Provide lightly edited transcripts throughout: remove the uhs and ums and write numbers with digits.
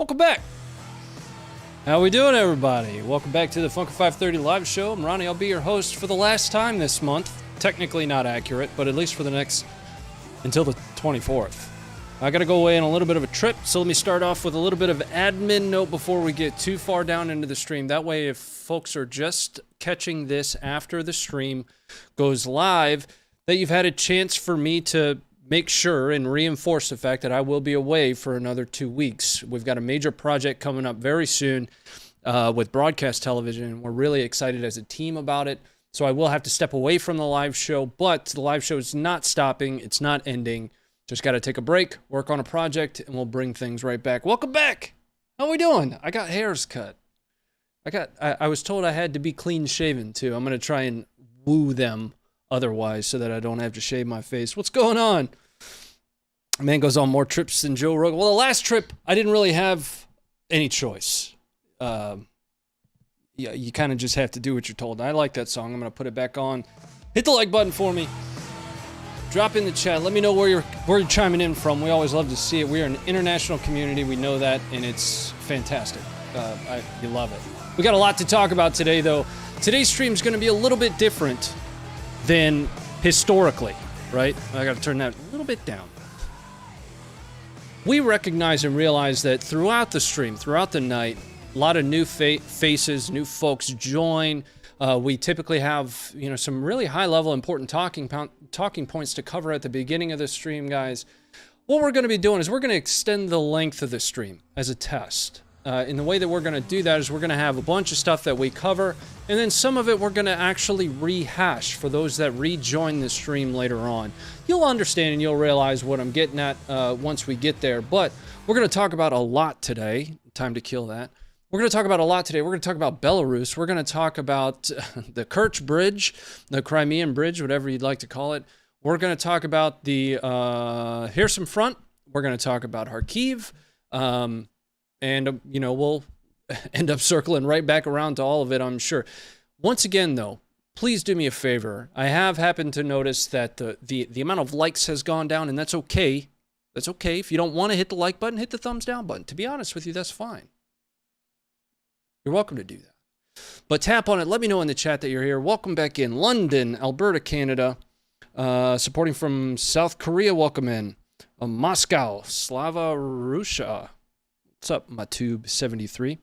Welcome back. How we doing, everybody? Welcome back to the Funker 530 live show. I'm Ronnie. I'll be your host for the last time this month. Technically not accurate, but at least for the next until the 24th. I got to go away on a little bit of a trip, so let me start off with a little bit of admin note before we get too far down into the stream. That way, if folks are just catching this after the stream goes live, that you've had a chance for me to make sure and reinforce the fact that I will be away for another 2 weeks. We've got a major project coming up very soon with broadcast television, and we're really excited as a team about it. So I will have to step away from the live show, but the live show is not stopping. It's not ending. Just got to take a break, work on a project, and we'll bring things right back. Welcome back. How we doing? I got hairs cut. I was told I had to be clean shaven too. I'm going to try and woo them otherwise so that I don't have to shave my face. What's going on? Man goes on more trips than Joe Rogan. Well, the last trip, I didn't really have any choice. Yeah, you kind of just have to do what you're told. I like that song. I'm going to put it back on. Hit the like button for me. Drop in the chat. Let me know where you're chiming in from. We always love to see it. We are an international community. We know that, and it's fantastic. You love it. We got a lot to talk about today, though. Today's stream is going to be a little bit different than historically, right? I got to turn that a little bit down. We recognize and realize that throughout the stream, throughout the night, a lot of new faces, new folks join. We typically have, some really high-level, important talking points to cover at the beginning of the stream, guys. What we're going to be doing is we're going to extend the length of the stream as a test. And the way that we're going to do that is we're going to have a bunch of stuff that we cover, and then some of it we're going to actually rehash for those that rejoin the stream later on. You'll understand and you'll realize what I'm getting at once we get there, but we're going to talk about a lot today. Time to kill that. We're going to talk about a lot today. We're going to talk about Belarus. We're going to talk about the Kirch Bridge, the Crimean Bridge, whatever you'd like to call it. We're going to talk about the Kherson front. We're going to talk about Kharkiv. And, we'll end up circling right back around to all of it, I'm sure. Once again, though, please do me a favor. I have happened to notice that the amount of likes has gone down, and that's okay. That's okay. If you don't want to hit the like button, hit the thumbs down button. To be honest with you, that's fine. You're welcome to do that. But tap on it. Let me know in the chat that you're here. Welcome back in. London, Alberta, Canada. Supporting from South Korea, welcome in. Moscow, Slava Russia. What's up, Matube73?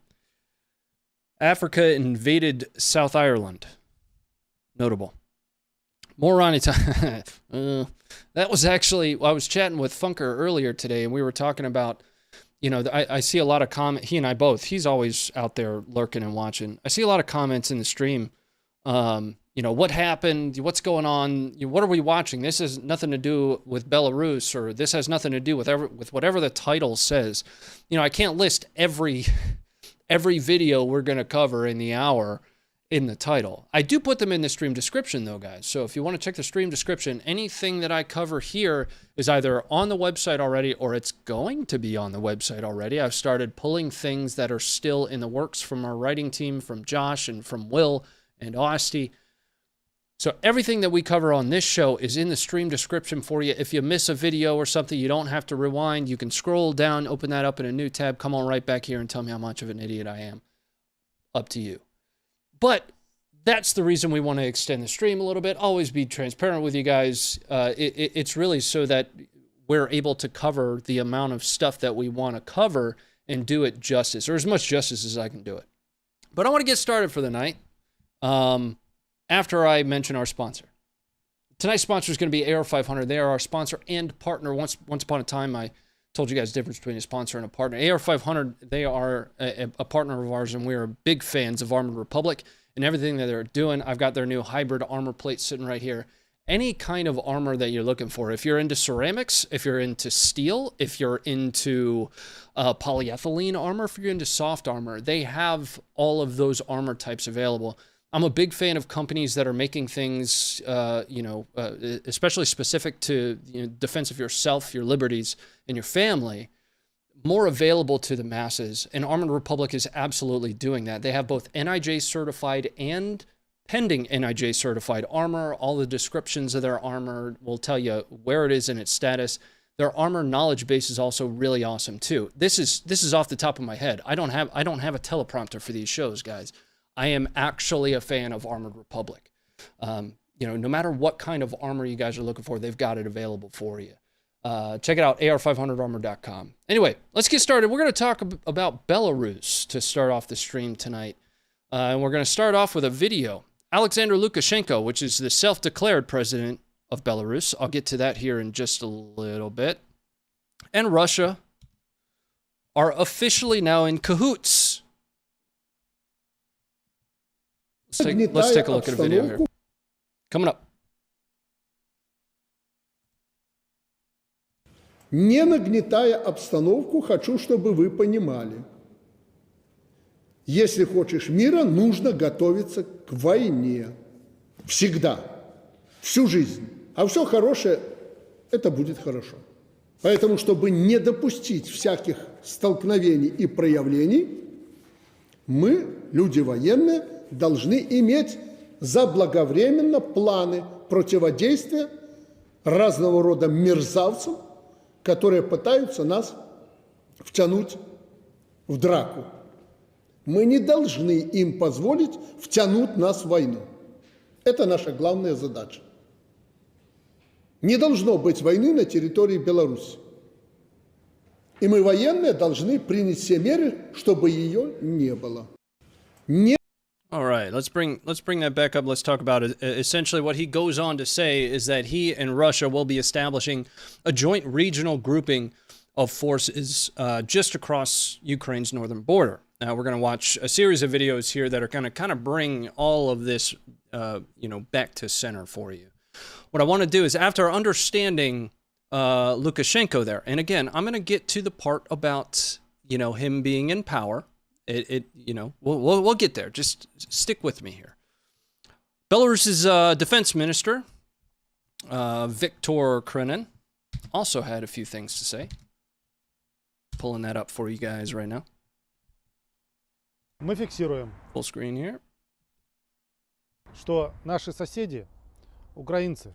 Africa invaded South Ireland. Notable. More Ronnie time. That was actually, I was chatting with Funker earlier today, and we were talking about, I see a lot of comments. He and I both. He's always out there lurking and watching. I see a lot of comments in the stream. What happened? What's going on? What are we watching? This has nothing to do with Belarus, or this has nothing to do with whatever the title says. I can't list every video we're going to cover in the hour in the title. I do put them in the stream description, though, guys. So if you want to check the stream description, anything that I cover here is either on the website already or it's going to be on the website already. I've started pulling things that are still in the works from our writing team, from Josh and from Will and Austin. So everything that we cover on this show is in the stream description for you. If you miss a video or something, you don't have to rewind. You can scroll down, open that up in a new tab, come on right back here and tell me how much of an idiot I am. Up to you. But that's the reason we want to extend the stream a little bit. Always be transparent with you guys. It's really so that we're able to cover the amount of stuff that we want to cover and do it justice, or as much justice as I can do it. But I want to get started for the night. After I mention our sponsor. Tonight's sponsor is going to be AR500. They are our sponsor and partner. Once upon a time, I told you guys the difference between a sponsor and a partner. AR500, they are a partner of ours, and we are big fans of Armored Republic and everything that they're doing. I've got their new hybrid armor plate sitting right here. Any kind of armor that you're looking for. If you're into ceramics, if you're into steel, if you're into polyethylene armor, if you're into soft armor, they have all of those armor types available. I'm a big fan of companies that are making things, especially specific to defense of yourself, your liberties, and your family, more available to the masses. And Armored Republic is absolutely doing that. They have both NIJ certified and pending NIJ certified armor. All the descriptions of their armor will tell you where it is in its status. Their armor knowledge base is also really awesome too. This is off the top of my head. I don't have a teleprompter for these shows, guys. I am actually a fan of Armored Republic. You know, no matter what kind of armor you guys are looking for, they've got it available for you. Check it out, ar500armor.com. Anyway, let's get started. We're going to talk about Belarus to start off the stream tonight. And we're going to start off with a video. Aleksandr Lukashenko, which is the self-declared president of Belarus. I'll get to that here in just a little bit. And Russia are officially now in cahoots. Let's take a look at a video here. Coming up. Не нагнетая обстановку, хочу, чтобы вы понимали. Если хочешь мира, нужно готовиться к войне. Всегда. Всю жизнь. А все хорошее, это будет хорошо. Поэтому, чтобы не допустить всяких столкновений и проявлений, мы, люди военные, должны иметь заблаговременно планы противодействия разного рода мерзавцам, которые пытаются нас втянуть в драку. Мы не должны им позволить втянуть нас в войну. Это наша главная задача. Не должно быть войны на территории Беларуси. И мы, военные, должны принять все меры, чтобы ее не было. All right, let's bring that back up. Let's talk about it. Essentially what he goes on to say is that he and Russia will be establishing a joint regional grouping of forces just across Ukraine's northern border. Now we're going to watch a series of videos here that are going to kind of bring all of this back to center for you. What I want to do is, after understanding Lukashenko there, and again, I'm going to get to the part about, him being in power. We'll get there. Just stick with me here. Belarus's defense minister, Vikror Khrenin, also had a few things to say. Pulling that up for you guys right now. Мы фиксируем, Full screen here. что наши соседи, украинцы,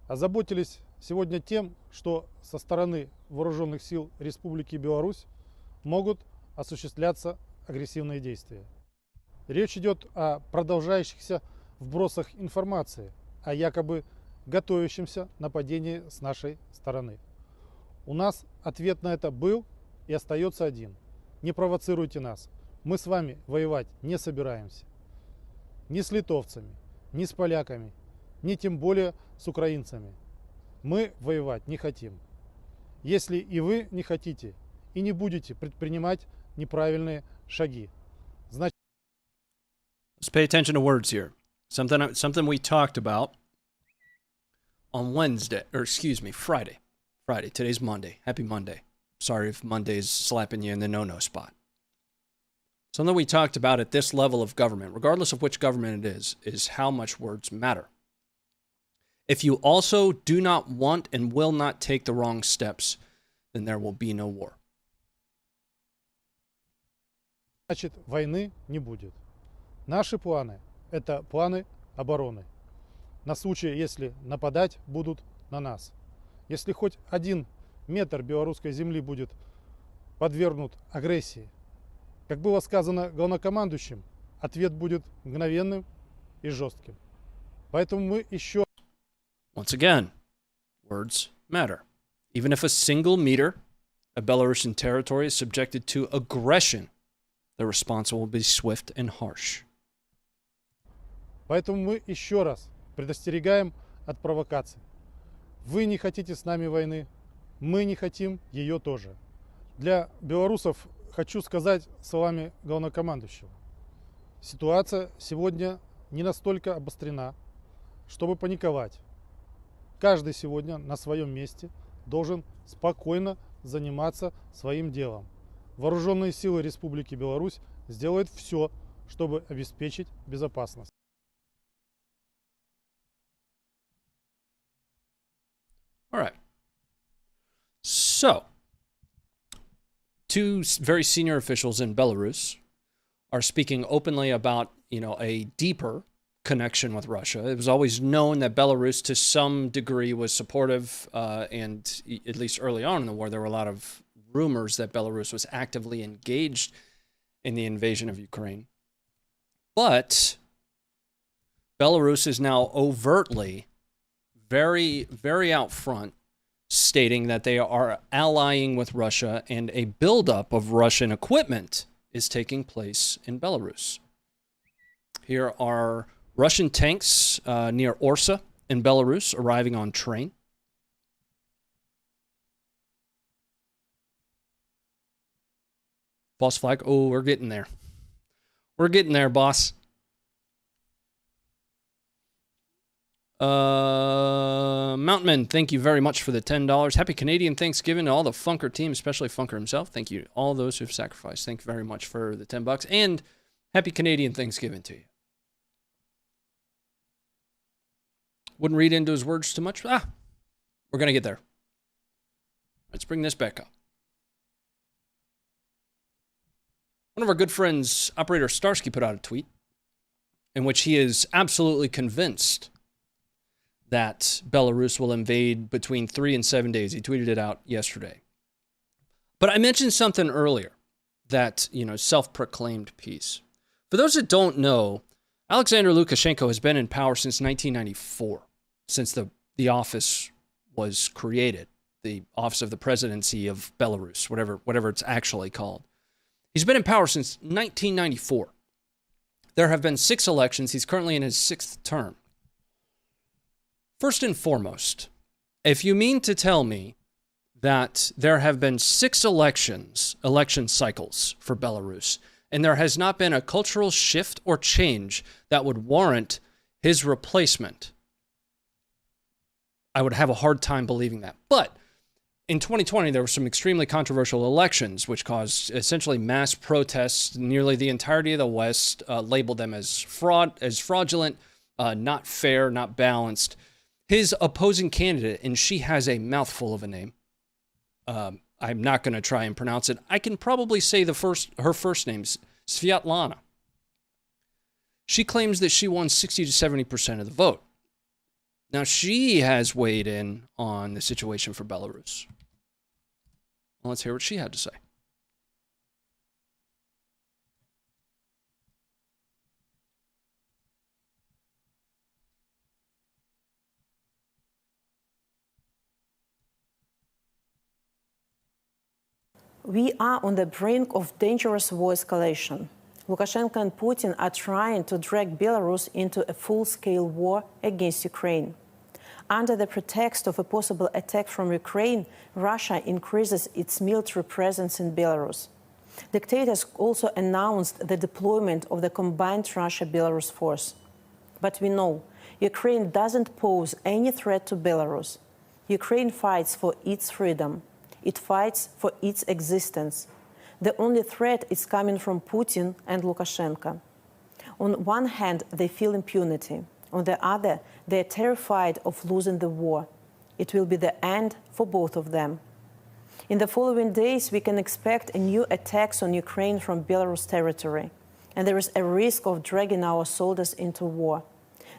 озаботились сегодня тем, что со стороны вооруженных сил Республики Беларусь могут осуществляться агрессивные действия. Речь идет о продолжающихся вбросах информации о якобы готовящемся нападении с нашей стороны. У нас ответ на это был и остается один. Не провоцируйте нас. Мы с вами воевать не собираемся. Ни с литовцами, ни с поляками, ни тем более с украинцами. Мы воевать не хотим. Если и вы не хотите и не будете предпринимать неправильные шаги, значит... Let's pay attention to words here. Something we talked about on Friday. Friday. Today's Monday. Happy Monday. Sorry if Monday's slapping you in the no-no spot. Something we talked about at this level of government, regardless of which government it is how much words matter. If you also do not want and will not take the wrong steps, then there will be no war. Значит, войны не будет. Наши планы – это планы обороны. На случай, если нападать будут на нас. Если хоть 1 метр белорусской земли будет подвергнут агрессии, как было сказано главнокомандующим, ответ будет мгновенным и жестким. Поэтому мы еще... Once again, words matter. Even if a single meter of Belarusian territory is subjected to aggression, the response will be swift and harsh. Поэтому мы еще раз предостерегаем от провокаций. Вы не хотите с нами войны, мы не хотим ее тоже. Для белорусов хочу сказать словами главнокомандующего. Ситуация сегодня не настолько обострена, чтобы паниковать. Каждый сегодня на своем месте должен спокойно заниматься своим делом. Вооруженные силы Республики Беларусь сделают все, чтобы обеспечить безопасность. All right. So, two very senior officials in Belarus are speaking openly about, a deeper connection with Russia. It was always known that Belarus, to some degree, was supportive, and at least early on in the war, there were a lot of rumors that Belarus was actively engaged in the invasion of Ukraine. But Belarus is now overtly, very, very out front, stating that they are allying with Russia, and a buildup of Russian equipment is taking place in Belarus. Here are Russian tanks near Orsa in Belarus arriving on train. False flag. Oh, we're getting there. We're getting there, boss. Mountainman, thank you very much for the $10. Happy Canadian Thanksgiving to all the Funker team, especially Funker himself. Thank you to all those who've sacrificed. Thank you very much for the $10. And happy Canadian Thanksgiving to you. Wouldn't read into his words too much. We're going to get there. Let's bring this back up. One of our good friends, Operator Starsky, put out a tweet in which he is absolutely convinced that Belarus will invade between 3 and 7 days. He tweeted it out yesterday. But I mentioned something earlier, that, self-proclaimed peace. For those that don't know, Aleksandr Lukashenko has been in power since 1994, since the office was created, the office of the presidency of Belarus, whatever it's actually called. He's been in power since 1994. There have been 6 elections. He's currently in his 6th term. First and foremost, if you mean to tell me that there have been 6 election cycles for Belarus, and there has not been a cultural shift or change that would warrant his replacement, I would have a hard time believing that. But in 2020, there were some extremely controversial elections, which caused essentially mass protests. Nearly the entirety of the West labeled them as fraudulent, not fair, not balanced. His opposing candidate, and she has a mouthful of a name. I'm not going to try and pronounce it. I can probably say her first name's Sviatlana. She claims that she won 60 to 70% of the vote. Now, she has weighed in on the situation for Belarus. Well, let's hear what she had to say. We are on the brink of dangerous war escalation. Lukashenko and Putin are trying to drag Belarus into a full-scale war against Ukraine. Under the pretext of a possible attack from Ukraine, Russia increases its military presence in Belarus. Dictators also announced the deployment of the combined Russia-Belarus force. But we know Ukraine doesn't pose any threat to Belarus. Ukraine fights for its freedom. It fights for its existence. The only threat is coming from Putin and Lukashenko. On one hand, they feel impunity. On the other, they are terrified of losing the war. It will be the end for both of them. In the following days, we can expect new attacks on Ukraine from Belarus territory, and there is a risk of dragging our soldiers into war.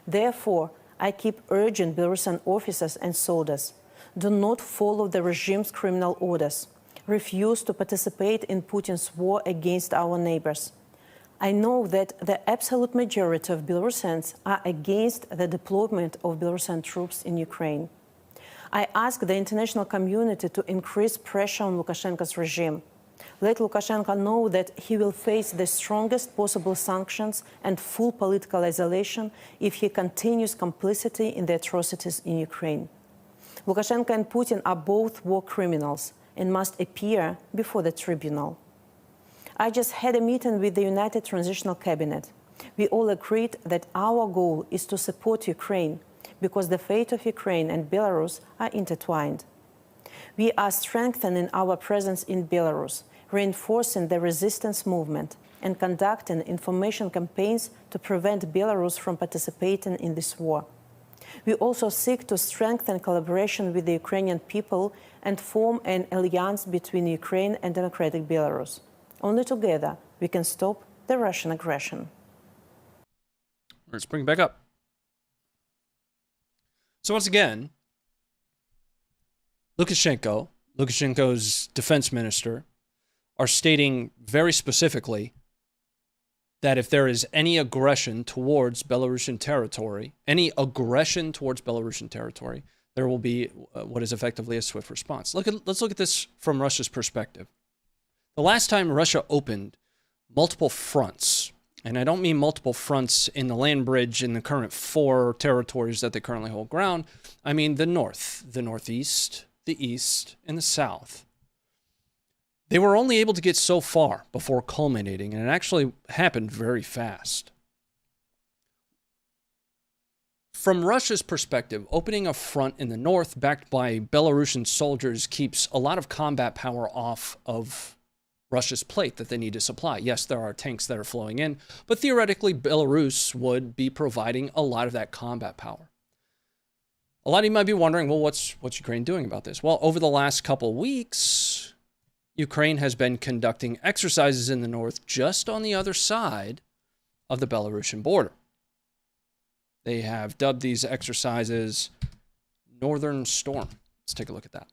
Therefore, I keep urging Belarusian officers and soldiers, do not follow the regime's criminal orders. Refuse to participate in Putin's war against our neighbors. I know that the absolute majority of Belarusians are against the deployment of Belarusian troops in Ukraine. I ask the international community to increase pressure on Lukashenko's regime. Let Lukashenko know that he will face the strongest possible sanctions and full political isolation if he continues complicity in the atrocities in Ukraine. Lukashenko and Putin are both war criminals and must appear before the tribunal. I just had a meeting with the United Transitional Cabinet. We all agreed that our goal is to support Ukraine because the fate of Ukraine and Belarus are intertwined. We are strengthening our presence in Belarus, reinforcing the resistance movement, and conducting information campaigns to prevent Belarus from participating in this war. We also seek to strengthen collaboration with the Ukrainian people and form an alliance between Ukraine and democratic Belarus. Only together we can stop the Russian aggression. Let's bring it back up. So once again, Lukashenko's defense minister, are stating very specifically that if there is any aggression towards Belarusian territory, there will be what is effectively a swift response. Let's look at this from Russia's perspective. The last time Russia opened multiple fronts, and I don't mean multiple fronts in the land bridge in the current 4 territories that they currently hold ground. I mean the north, the northeast, the east, and the south. They were only able to get so far before culminating, and it actually happened very fast. From Russia's perspective, opening a front in the north backed by Belarusian soldiers keeps a lot of combat power off of Russia's plate that they need to supply. Yes, there are tanks that are flowing in, but theoretically, Belarus would be providing a lot of that combat power. A lot of you might be wondering, well, what's Ukraine doing about this? Well, over the last couple weeks, Ukraine has been conducting exercises in the north just on the other side of the Belarusian border. They have dubbed these exercises Northern Storm. Let's take a look at that.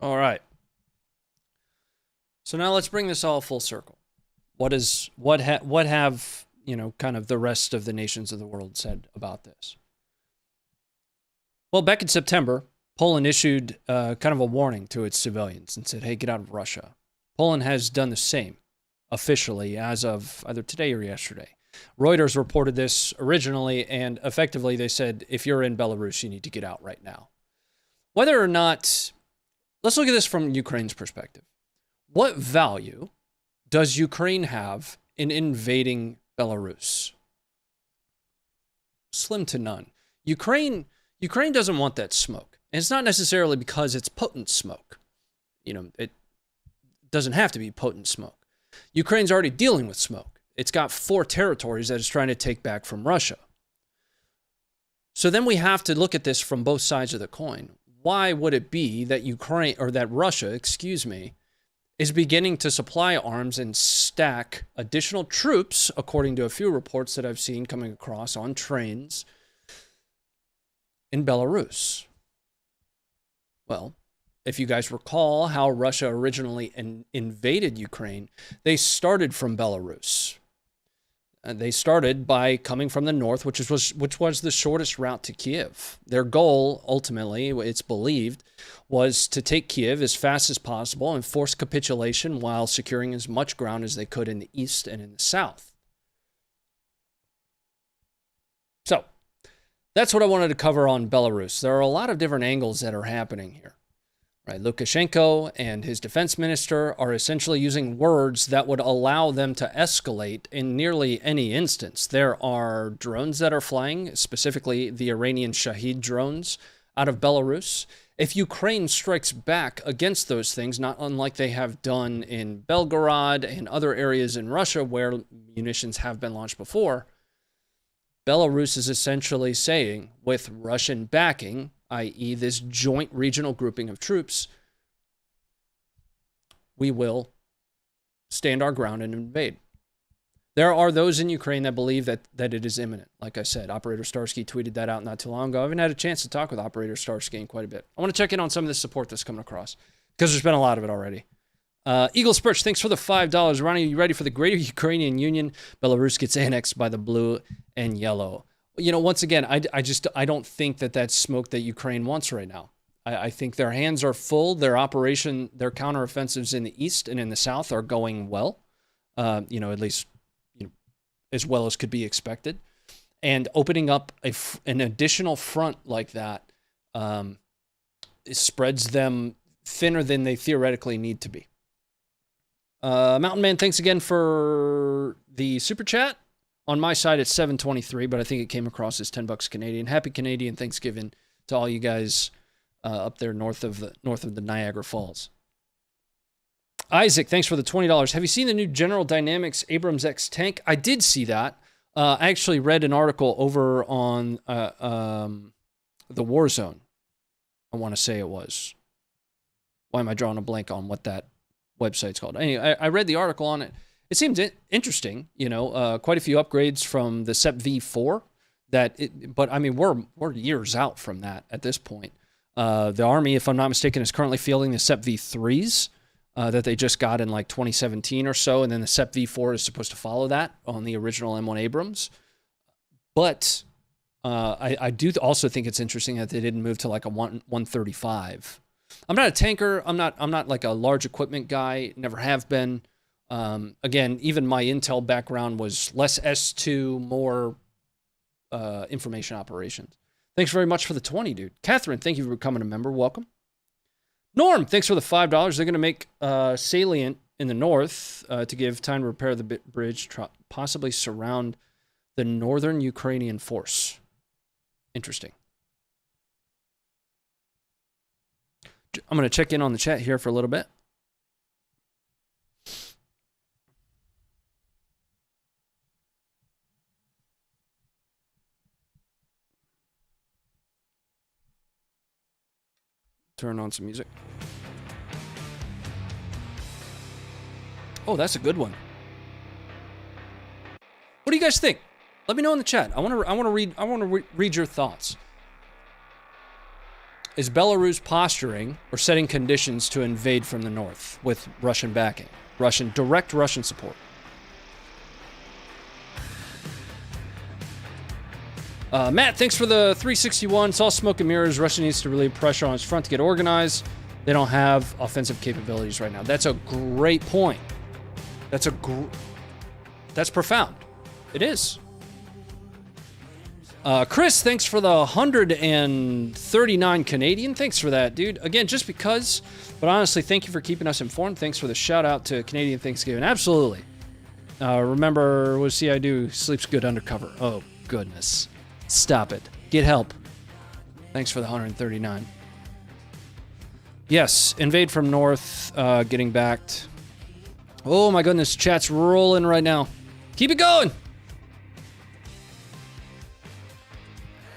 All right. So now let's bring this all full circle. What have, kind of the rest of the nations of the world said about this? Well, back in September, Poland issued kind of a warning to its civilians and said, hey, get out of Russia. Poland has done the same officially as of either today or yesterday. Reuters reported this originally, and effectively they said, if you're in Belarus, you need to get out right now. Whether or not, let's look at this from Ukraine's perspective. What value does Ukraine have in invading Belarus? Slim to none. Ukraine doesn't want that smoke. And it's not necessarily because it's potent smoke. It doesn't have to be potent smoke. Ukraine's already dealing with smoke. It's got 4 territories that it's trying to take back from Russia. So then we have to look at this from both sides of the coin. Why would it be that Russia, is beginning to supply arms and stack additional troops, according to a few reports that I've seen coming across on trains in Belarus? Well, if you guys recall how Russia originally invaded Ukraine, they started from Belarus. They started by coming from the north, which was the shortest route to Kiev. Their goal, ultimately, it's believed, was to take Kiev as fast as possible and force capitulation while securing as much ground as they could in the east and in the south. So, that's what I wanted to cover on Belarus. There are a lot of different angles that are happening here. Right, Lukashenko and his defense minister are essentially using words that would allow them to escalate in nearly any instance. There are drones that are flying, specifically the Iranian Shahid drones out of Belarus. If Ukraine strikes back against those things, not unlike they have done in Belgorod and other areas in Russia where munitions have been launched before, Belarus is essentially saying, with Russian backing, i.e. this joint regional grouping of troops, we will stand our ground and invade. There are those in Ukraine that believe that it is imminent. Like I said, Operator Starsky tweeted that out not too long ago. I haven't had a chance to talk with Operator Starsky in quite a bit. I want to check in on some of the support that's coming across, because there's been a lot of it already. Eagle Spurch, thanks for the $5. Ronnie, are you ready for the Greater Ukrainian Union? Belarus gets annexed by the blue and yellow. You know, once again, I don't think that that's smoke that Ukraine wants right now. I think their hands are full. Their counteroffensives in the east and in the south are going well. At least as well as could be expected. And opening up an additional front like that spreads them thinner than they theoretically need to be. Mountain Man, thanks again for the super chat. On my side, it's $7.23, but I think it came across as $10 Canadian. Happy Canadian Thanksgiving to all you guys up there north of the Niagara Falls. Isaac, thanks for the $20. Have you seen the new General Dynamics Abrams X tank? I did see that. I actually read an article over on the War Zone. I want to say it was. Why am I drawing a blank on what that website's called? Anyway, I read the article on it. It seemed interesting, quite a few upgrades from the SEP V4. But I mean, we're years out from that at this point. The Army, if I'm not mistaken, is currently fielding the SEP V3s that they just got in like 2017 or so, and then the SEP V4 is supposed to follow that on the original M1 Abrams. But I do also think it's interesting that they didn't move to like a 135. I'm not a tanker. I'm not like a large equipment guy. Never have been. Again, even my Intel background was less S2, more information operations. Thanks very much for the 20, dude. Catherine, thank you for becoming a member. Welcome. Norm, thanks for the $5. They're going to make salient in the north to give time to repair the bridge, possibly surround the northern Ukrainian force. Interesting. I'm going to check in on the chat here for a little bit. Turn on some music. Oh, that's a good one. What do you guys think? Let me know in the chat. I want to read your thoughts. Is Belarus posturing or setting conditions to invade from the north with Russian backing? Direct Russian support. Matt, thanks for the 361. It's all smoke and mirrors. Russia needs to relieve pressure on its front to get organized. They don't have offensive capabilities right now. That's a great point. That's profound. It is. Chris, thanks for the 139 Canadian. Thanks for that, dude. Again, just because, but honestly, thank you for keeping us informed. Thanks for the shout out to Canadian Thanksgiving. Absolutely. Remember, what I do? Sleeps good undercover. Oh, goodness. Stop it. Get help. Thanks for the 139. Yes, invade from north, getting backed. Oh my goodness, chat's rolling right now. Keep it going.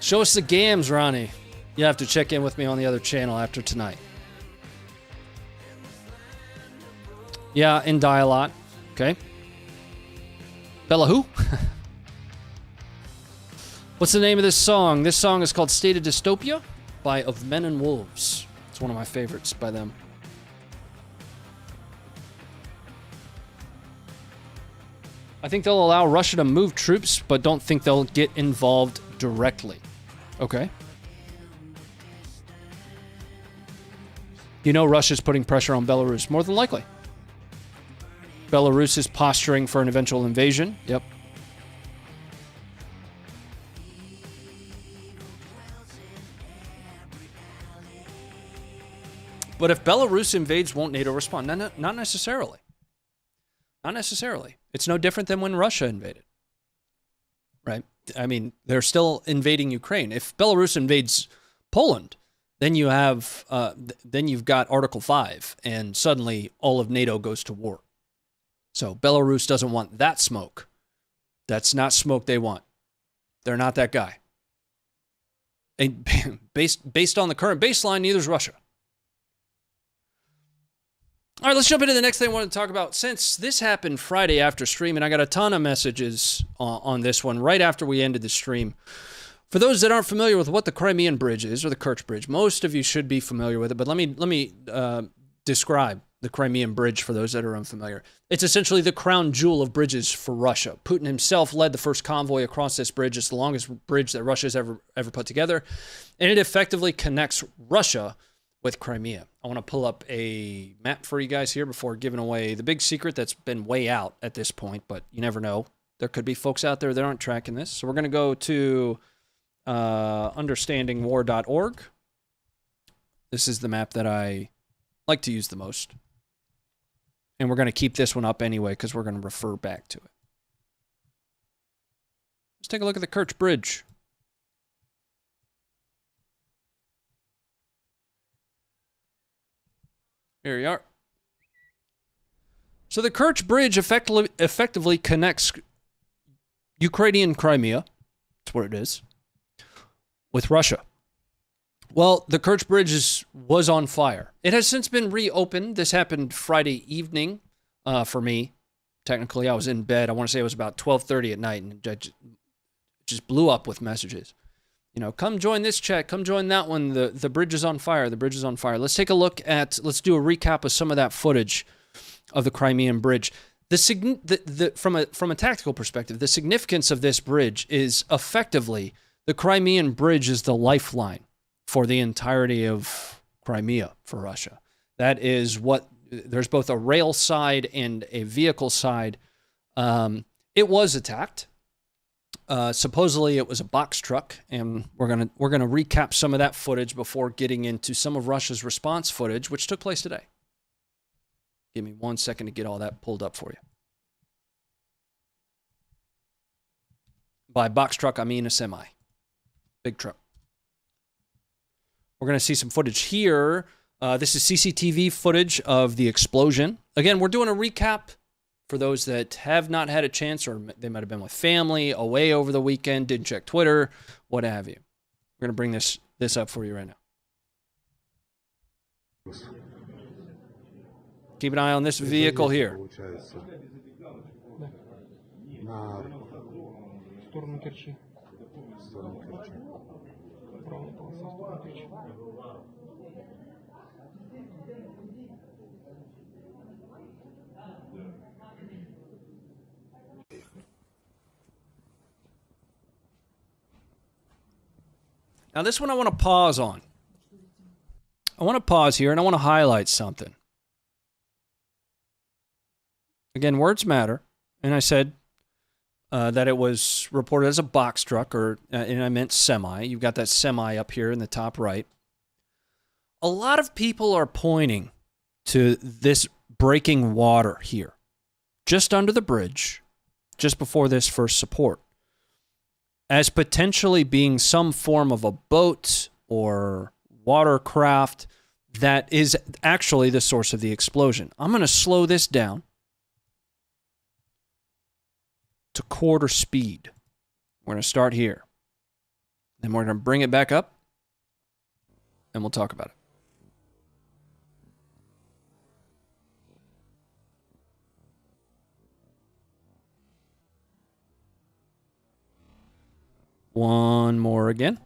Show us the gams, Ronnie. You have to check in with me on the other channel after tonight. Yeah, in Dialot. Okay. Bella who? What's the name of this song? This song is called State of Dystopia by Of Men and Wolves. It's one of my favorites by them. I think they'll allow Russia to move troops, but don't think they'll get involved directly. Okay. You know Russia's putting pressure on Belarus, more than likely. Belarus is posturing for an eventual invasion. Yep. But if Belarus invades, won't NATO respond? Not necessarily. Not necessarily. It's no different than when Russia invaded. Right? I mean, they're still invading Ukraine. If Belarus invades Poland, then you have then you've got Article 5, and suddenly all of NATO goes to war. So Belarus doesn't want that smoke. That's not smoke they want. They're not that guy. And based on the current baseline, neither is Russia. All right, let's jump into the next thing I want to talk about. Since this happened Friday after stream, and I got a ton of messages on this one right after we ended the stream. For those that aren't familiar with what the Crimean Bridge is, or the Kirch Bridge, most of you should be familiar with it, but let me describe the Crimean Bridge for those that are unfamiliar. It's essentially the crown jewel of bridges for Russia. Putin himself led the first convoy across this bridge. It's the longest bridge that Russia's ever put together, and it effectively connects Russia with Crimea. I want to pull up a map for you guys here before giving away the big secret that's been way out at this point, but you never know. There could be folks out there that aren't tracking this. So we're going to go to understandingwar.org. This is the map that I like to use the most. And we're going to keep this one up anyway because we're going to refer back to it. Let's take a look at the Kirch Bridge. Here you are. So the Kirch Bridge effectively connects Ukrainian Crimea, that's what it is, with Russia. Well, the Kirch Bridge was on fire. It has since been reopened. This happened Friday evening for me. Technically, I was in bed. I want to say it was about 12:30 at night, and I just blew up with messages. You know, come join this chat. Come join that one. The bridge is on fire. The bridge is on fire. Let's take a look at, let's do a recap of some of that footage of the Crimean Bridge. From a tactical perspective, the significance of this bridge is effectively the Crimean Bridge is the lifeline for the entirety of Crimea for Russia. That is what, there's both a rail side and a vehicle side. It was attacked. Supposedly it was a box truck, and we're gonna recap some of that footage before getting into some of Russia's response footage, which took place today. Give me 1 second to get all that pulled up for you. By box truck, I mean a semi. Big truck. We're gonna see some footage here. This is CCTV footage of the explosion. Again, we're doing a recap for those that have not had a chance, or they might have been with family, away over the weekend, didn't check Twitter, what have you. We're going to bring this up for you right now. Keep an eye on this vehicle here. Now, this one I want to pause on. I want to pause here, and I want to highlight something. Again, words matter. And I said that it was reported as a box truck, and I meant semi. You've got that semi up here in the top right. A lot of people are pointing to this breaking water here, just under the bridge, just before this first support, as potentially being some form of a boat or watercraft that is actually the source of the explosion. I'm going to slow this down to quarter speed. We're going to start here. Then we're going to bring it back up, and we'll talk about it. One more again.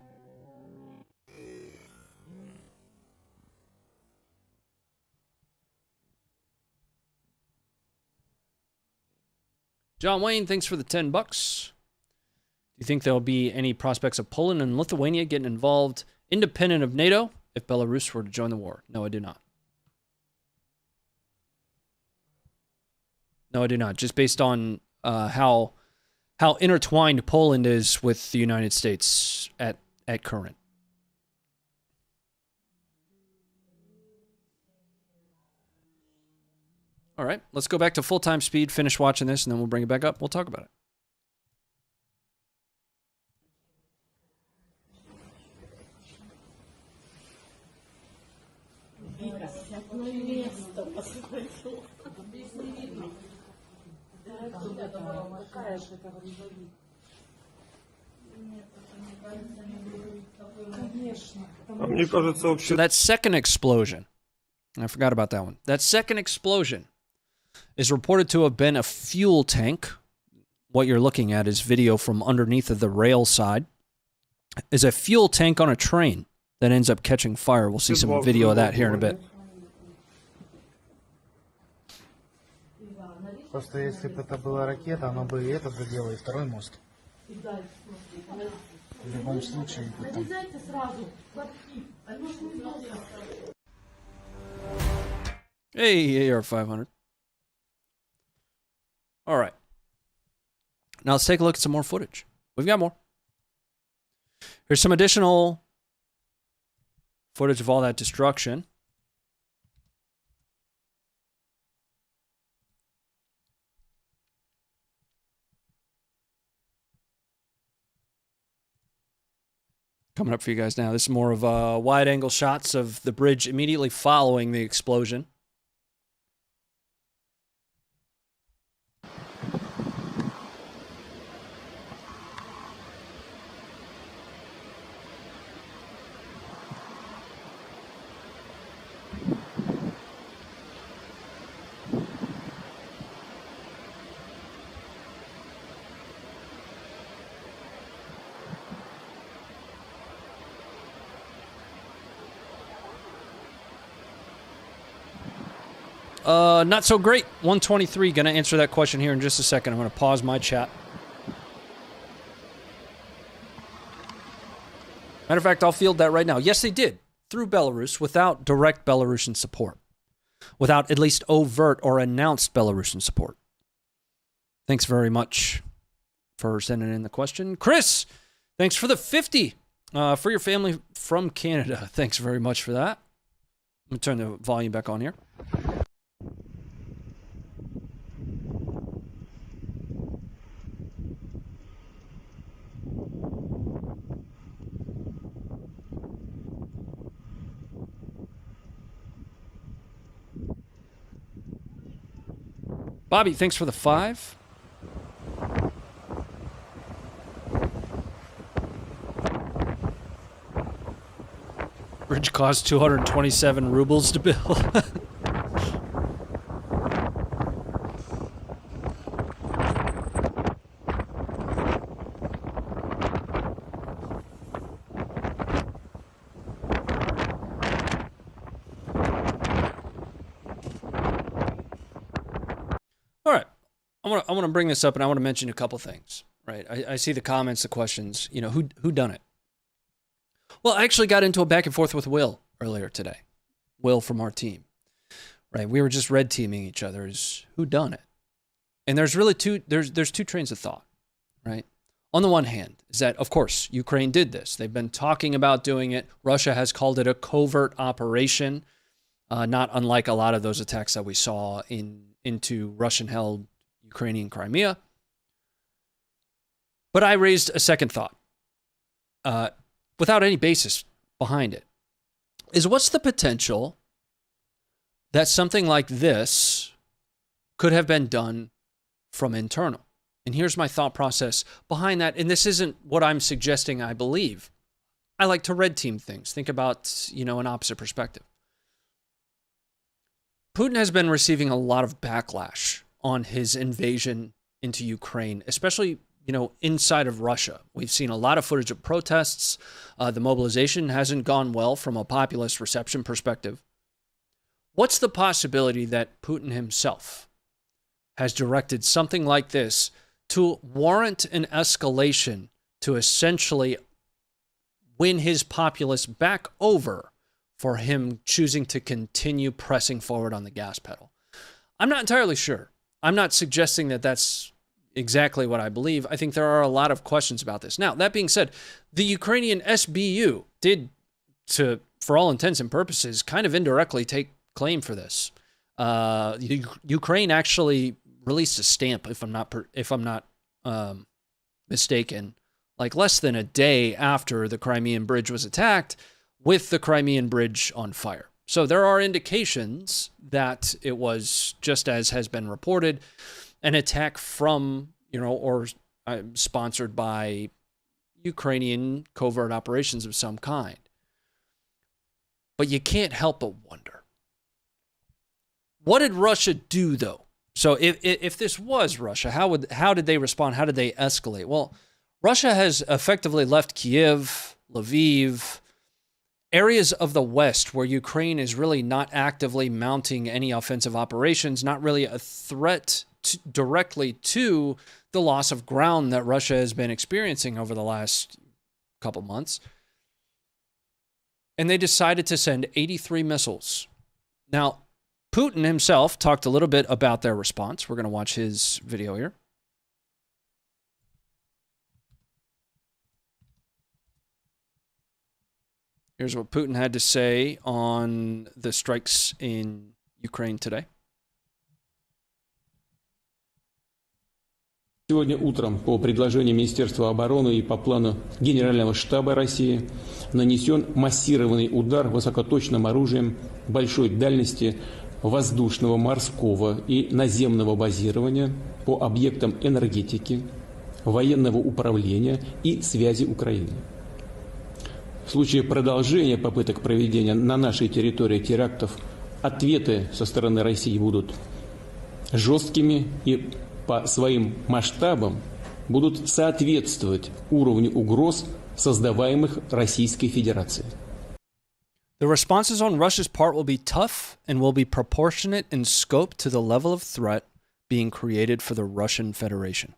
John Wayne, thanks for the $10. Do you think there'll be any prospects of Poland and Lithuania getting involved independent of NATO if Belarus were to join the war? No, I do not. No, I do not. Just based on how intertwined Poland is with the United States at current. All right, let's go back to full-time speed, finish watching this, and then we'll bring it back up. We'll talk about it. So that second explosion, I forgot about that one. That second explosion is reported to have been a fuel tank. What you're looking at is video from underneath of the rail side. Is a fuel tank on a train that ends up catching fire. We'll see some video of that here in a bit. Просто если бы это была ракета, она бы и этот задела, и второй мост. В любом случае. Hey, AR-500. All right. Now let's take a look at some more footage. We've got more. Here's some additional footage of all that destruction. Coming up for you guys now. This is more of wide-angle shots of the bridge immediately following the explosion. Not so great. 123. Going to answer that question here in just a second. I'm going to pause my chat. Matter of fact, I'll field that right now. Yes, they did. Through Belarus, without direct Belarusian support. Without at least overt or announced Belarusian support. Thanks very much for sending in the question. Chris, thanks for the 50. For your family from Canada. Thanks very much for that. Let me turn the volume back on here. Bobby, thanks for the 5. Bridge cost 227 rubles to build. I want to bring this up, and I want to mention a couple things, right? I see the comments, the questions, you know, who done it? Well, I actually got into a back and forth with Will earlier today. Will from our team, right? We were just red teaming each other as who done it. And there's really there's two trains of thought, right? On the one hand is that, of course, Ukraine did this. They've been talking about doing it. Russia has called it a covert operation, not unlike a lot of those attacks that we saw into Russian-held Ukrainian Crimea. But I raised a second thought, without any basis behind it, is what's the potential that something like this could have been done from internal? And here's my thought process behind that. And this isn't what I'm suggesting I believe. I like to red team things. Think about, an opposite perspective. Putin has been receiving a lot of backlash on his invasion into Ukraine, especially, inside of Russia. We've seen a lot of footage of protests. The mobilization hasn't gone well from a populist reception perspective. What's the possibility that Putin himself has directed something like this to warrant an escalation to essentially win his populace back over for him choosing to continue pressing forward on the gas pedal? I'm not entirely sure. I'm not suggesting that that's exactly what I believe. I think there are a lot of questions about this. Now, that being said, the Ukrainian SBU did, for all intents and purposes, kind of indirectly take claim for this. Ukraine actually released a stamp, if I'm not mistaken, like less than a day after the Crimean Bridge was attacked, with the Crimean Bridge on fire. So there are indications that it was, just as has been reported, an attack from, or sponsored by Ukrainian covert operations of some kind. But you can't help but wonder, what did Russia do, though? So if this was Russia, how did they respond? How did they escalate? Well, Russia has effectively left Kiev, Lviv, areas of the West where Ukraine is really not actively mounting any offensive operations, not really a threat directly to the loss of ground that Russia has been experiencing over the last couple months. And they decided to send 83 missiles. Now, Putin himself talked a little bit about their response. We're going to watch his video here. Here's what Putin had to say on the strikes in Ukraine today. Сегодня утром по предложению Министерства обороны и по плану Генерального штаба России нанесен массированный удар высокоточным оружием большой дальности воздушного, морского и наземного базирования по объектам энергетики, военного управления и связи Украины. В случае продолжения попыток проведения на нашей территории терактов, ответы со стороны России будут жесткими и по своим масштабам будут соответствовать уровню угроз, создаваемых Российской Федерацией. The responses on Russia's part will be tough and will be proportionate in scope to the level of threat being created for the Russian Federation.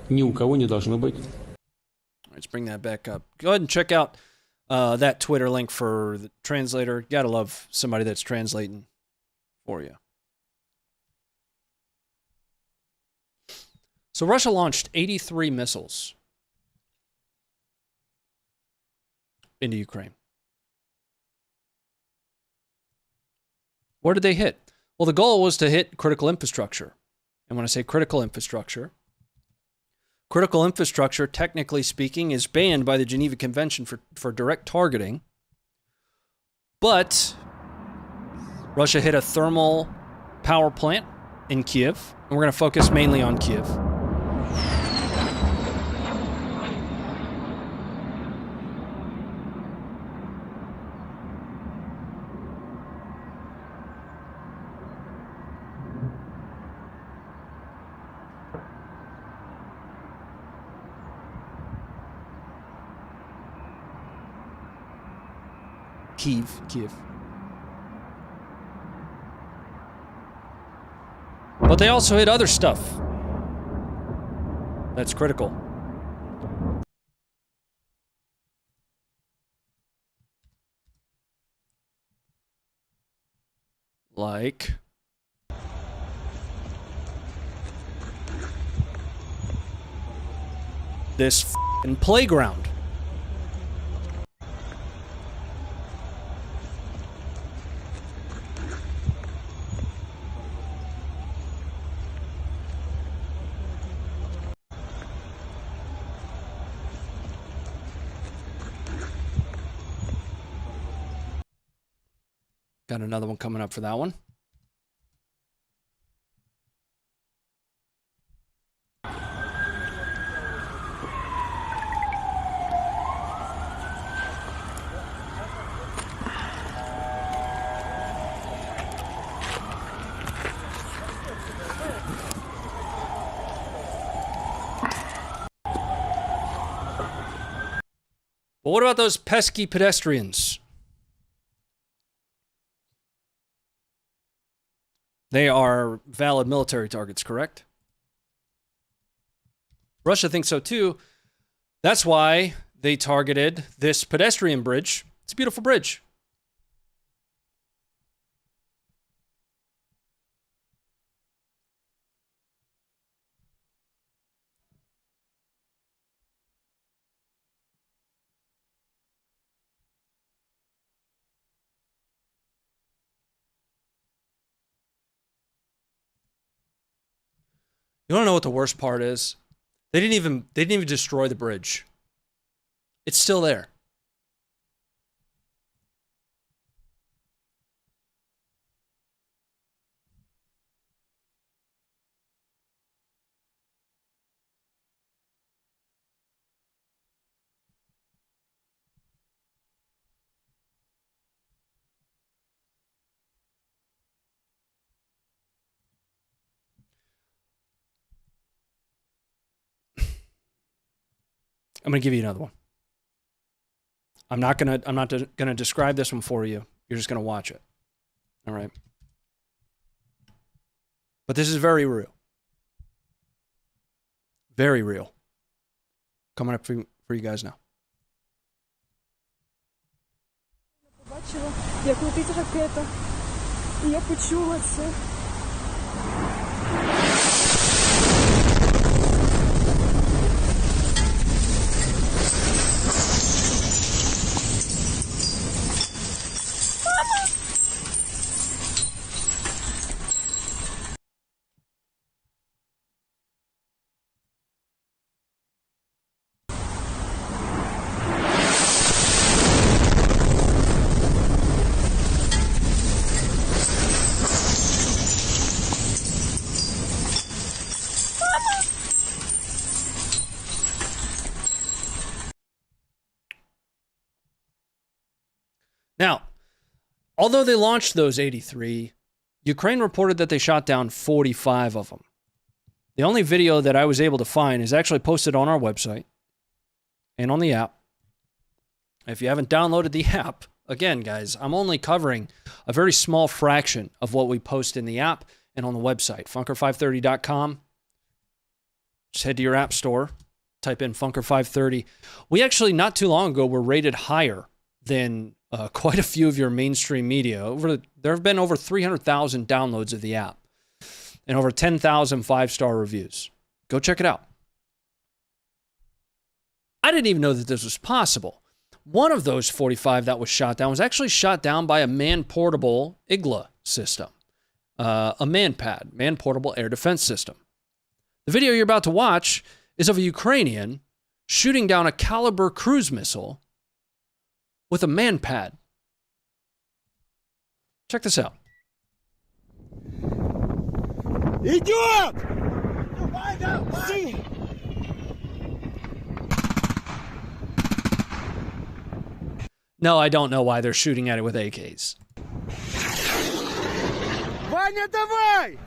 Ни у кого не должно быть. Let's bring that back up. Go ahead and check out that Twitter link for the translator. You gotta love somebody that's translating for you. So Russia launched 83 missiles into Ukraine. Where did they hit? Well, the goal was to hit critical infrastructure. And when I say critical infrastructure, technically speaking, is banned by the Geneva Convention for direct targeting. But Russia hit a thermal power plant in Kiev, and we're going to focus mainly on Kiev. Kiev. But they also hit other stuff that's critical. Like this f***ing playground. Got another one coming up for that one. But what about those pesky pedestrians? They are valid military targets, correct? Russia thinks so too. That's why they targeted this pedestrian bridge. It's a beautiful bridge. You want to know what the worst part is? They didn't even destroy the bridge. It's still there. I'm going to give you another one. I'm not going to describe this one for you. You're just going to watch it. All right. But this is very real. Very real. Coming up for you guys now. Бачила, як летить ракета, і я почула це. Now, although they launched those 83, Ukraine reported that they shot down 45 of them. The only video that I was able to find is actually posted on our website and on the app. If you haven't downloaded the app, again, guys, I'm only covering a very small fraction of what we post in the app and on the website, funker530.com. Just head to your app store, type in Funker530. We actually, not too long ago, were rated higher than quite a few of your mainstream media. There have been over 300,000 downloads of the app and over 10,000 five-star reviews. Go check it out. I didn't even know that this was possible. One of those 45 that was shot down was actually shot down by a man-portable IGLA system, a man-pad, man-portable air defense system. The video you're about to watch is of a Ukrainian shooting down a Caliber cruise missile with a man-pad. Check this out. Идет! No, I don't know why they're shooting at it with AKs. Ваня, давай!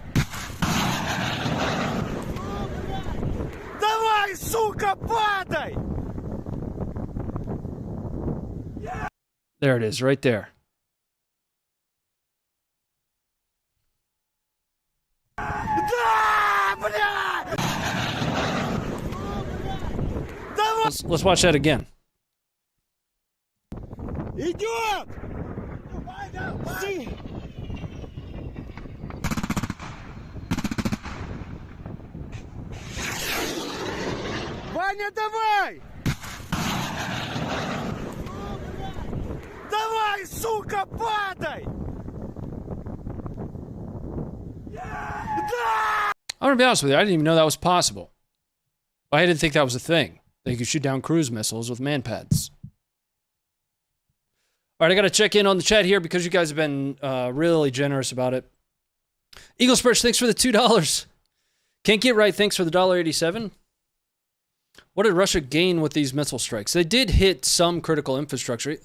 Давай, сука, падай! There it is, right there. Да, бля! Давай! Let's watch that again. Идет! Давай, давай! Ваня, давай! Давай, сука, падай! Да! I'm going to be honest with you, I didn't even know that was possible. I didn't think that was a thing. That you could shoot down cruise missiles with man-pads. All right, I got to check in on the chat here because you guys have been really generous about it. Eagle Spurge, thanks for the $2. Can't Get Right, thanks for the $1.87. What did Russia gain with these missile strikes? They did hit some critical infrastructure.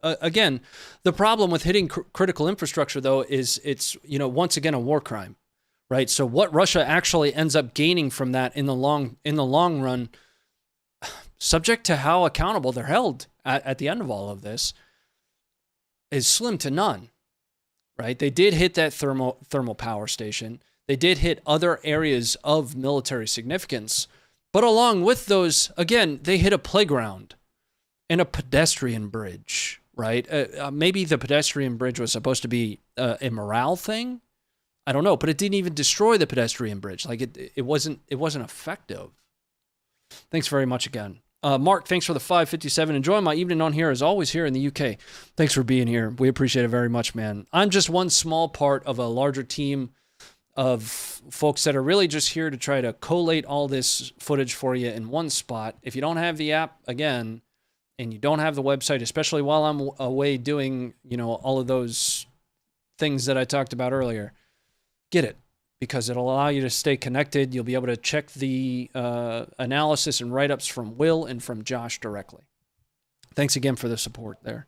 Again, the problem with hitting critical infrastructure, though, is it's, once again, a war crime, right? So what Russia actually ends up gaining from that in the long run, subject to how accountable they're held at the end of all of this, is slim to none, right? They did hit that thermal power station. They did hit other areas of military significance. But along with those, again, they hit a playground and a pedestrian bridge, right? Maybe the pedestrian bridge was supposed to be a morale thing. I don't know, but it didn't even destroy the pedestrian bridge. Like it wasn't effective. Thanks very much again. Mark, thanks for the 557. Enjoying my evening on here as always here in the UK. Thanks for being here. We appreciate it very much, man. I'm just one small part of a larger team of folks that are really just here to try to collate all this footage for you in one spot. If you don't have the app, again, and you don't have the website, especially while I'm away doing, all of those things that I talked about earlier, get it, because it'll allow you to stay connected. You'll be able to check the analysis and write-ups from Will and from Josh directly. Thanks again for the support there.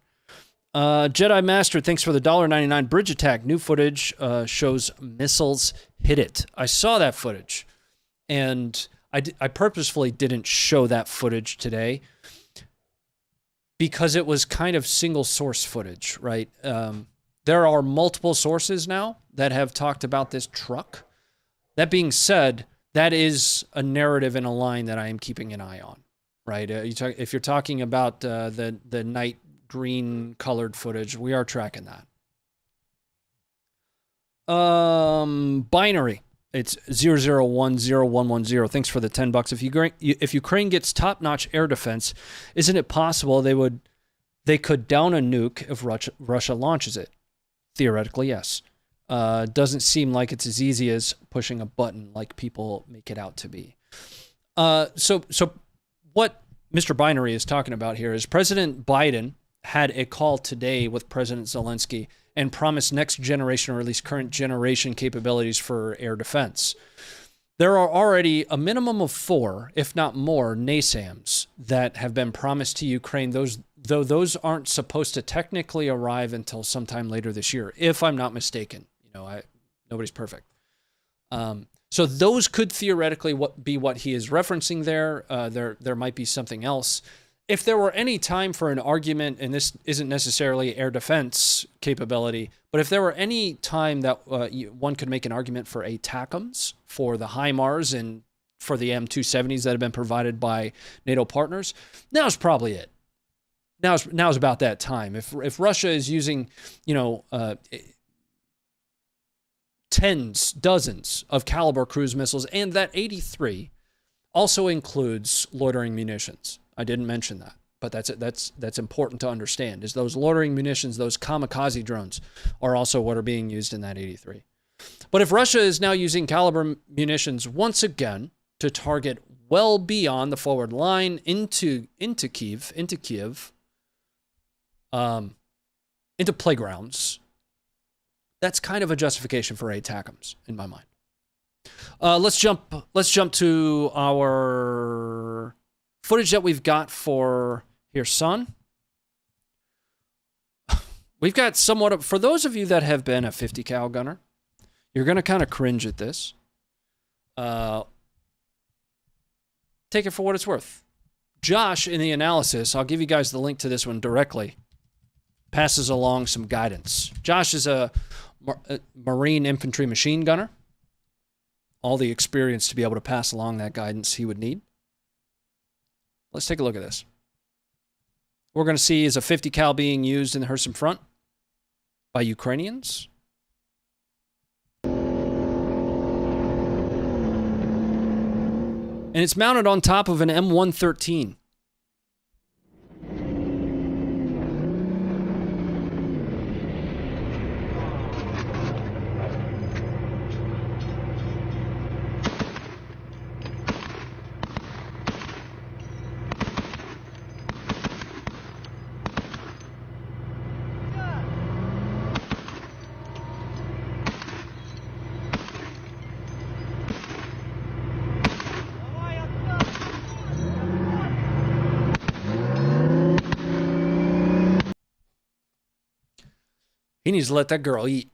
Jedi Master, thanks for the $1.99 bridge attack. New footage shows missiles hit it. I saw that footage, and I purposefully didn't show that footage today because it was kind of single source footage, right? There are multiple sources now that have talked about this truck. That being said, that is a narrative and a line that I am keeping an eye on, right? If you're talking about the night green colored footage, we are tracking that. Binary, it's 00101110. Thanks for the $10. If Ukraine gets top-notch air defense, isn't it possible they could down a nuke if Russia launches it? Theoretically, yes. Doesn't seem like it's as easy as pushing a button like people make it out to be. So what Mr. Binary is talking about here is President Biden had a call today with President Zelensky and promised next generation, or at least current generation, capabilities for air defense. There are already a minimum of 4, if not more, NASAMS that have been promised to Ukraine. Though those aren't supposed to technically arrive until sometime later this year, if I'm not mistaken. Nobody's perfect. So those could theoretically be what he is referencing there. There might be something else. If there were any time for an argument, and this isn't necessarily air defense capability, but if there were any time that one could make an argument for ATACMS, for the HIMARS, and for the M270s that have been provided by NATO partners, now's probably it. Now's about that time. If Russia is using, tens, dozens of caliber cruise missiles, and that 83 also includes loitering munitions. I didn't mention that, but that's important to understand, is those loitering munitions, those kamikaze drones, are also what are being used in that 83. But if Russia is now using caliber munitions once again to target well beyond the forward line into Kiev, into playgrounds, that's kind of a justification for ATACMS in my mind. Let's jump to our footage that we've got for here, son. We've got somewhat for those of you that have been a 50 cal gunner, you're going to kind of cringe at this. Take it for what it's worth. Josh, in the analysis, I'll give you guys the link to this one directly, passes along some guidance. Josh is a Marine infantry machine gunner. All the experience to be able to pass along that guidance he would need. Let's take a look at this. What we're going to see is a 50 cal being used in the Kherson front by Ukrainians. And it's mounted on top of an M113. He needs to let that girl eat.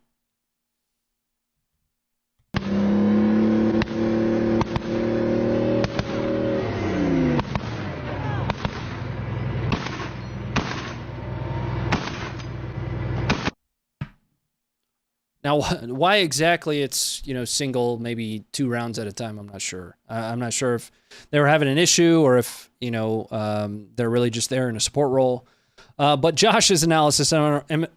Now, why exactly it's, single, maybe 2 rounds at a time, I'm not sure. I'm not sure if they were having an issue or if, they're really just there in a support role. But Josh's analysis,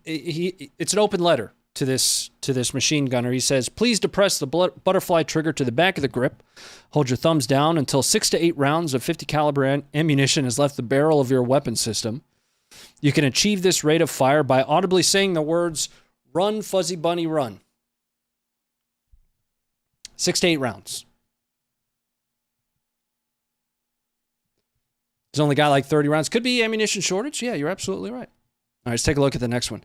it's an open letter to this machine gunner. He says, please depress the butterfly trigger to the back of the grip. Hold your thumbs down until 6 to 8 rounds of 50 caliber ammunition has left the barrel of your weapon system. You can achieve this rate of fire by audibly saying the words, "Run, fuzzy bunny, run." 6 to 8 rounds. He's only got like 30 rounds. Could be ammunition shortage. Yeah, you're absolutely right. All right, let's take a look at the next one.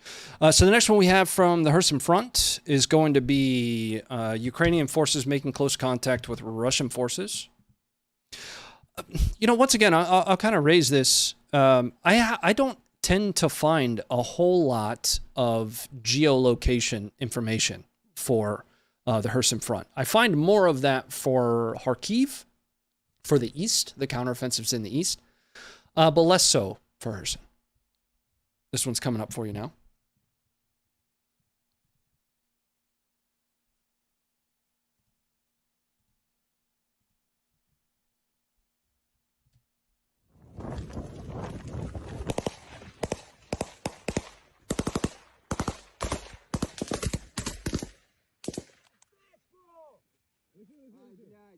So the next one we have from the Kherson front is going to be Ukrainian forces making close contact with Russian forces. Once again, I'll kind of raise this. I don't tend to find a whole lot of geolocation information for the Kherson front. I find more of that for Kharkiv, for the east, the counteroffensives in the east, but less so for Kherson. This one's coming up for you now.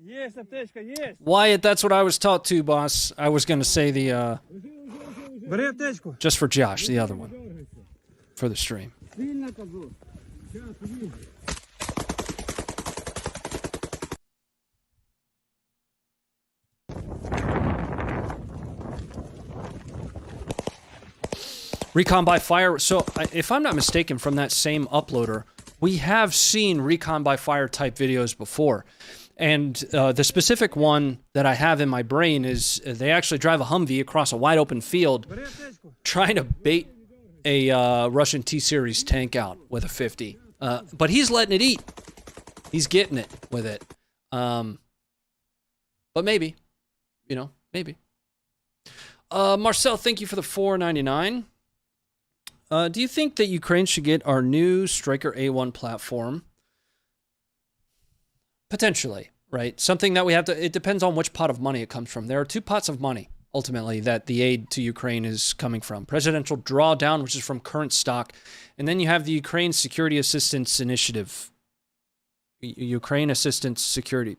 Есть аптечка, есть. Wyatt, that's what I was taught to, boss. I was going to say the, Бери аптечку. just for Josh, the other one, for the stream. Сильно козу. Сейчас, иди. Recon by fire. So, if I'm not mistaken, from that same uploader, we have seen recon by fire type videos before. And the specific one that I have in my brain is they actually drive a Humvee across a wide open field trying to bait a Russian T-Series tank out with a 50. But he's letting it eat. He's getting it with it. But maybe. Maybe. Marcel, thank you for the $4.99. Do you think that Ukraine should get our new Striker A1 platform? Potentially, right? Something that we have to, it depends on which pot of money it comes from. There are 2 pots of money, ultimately, that the aid to Ukraine is coming from. Presidential drawdown, which is from current stock. And then you have the Ukraine Security Assistance Initiative. Ukraine Assistance Security.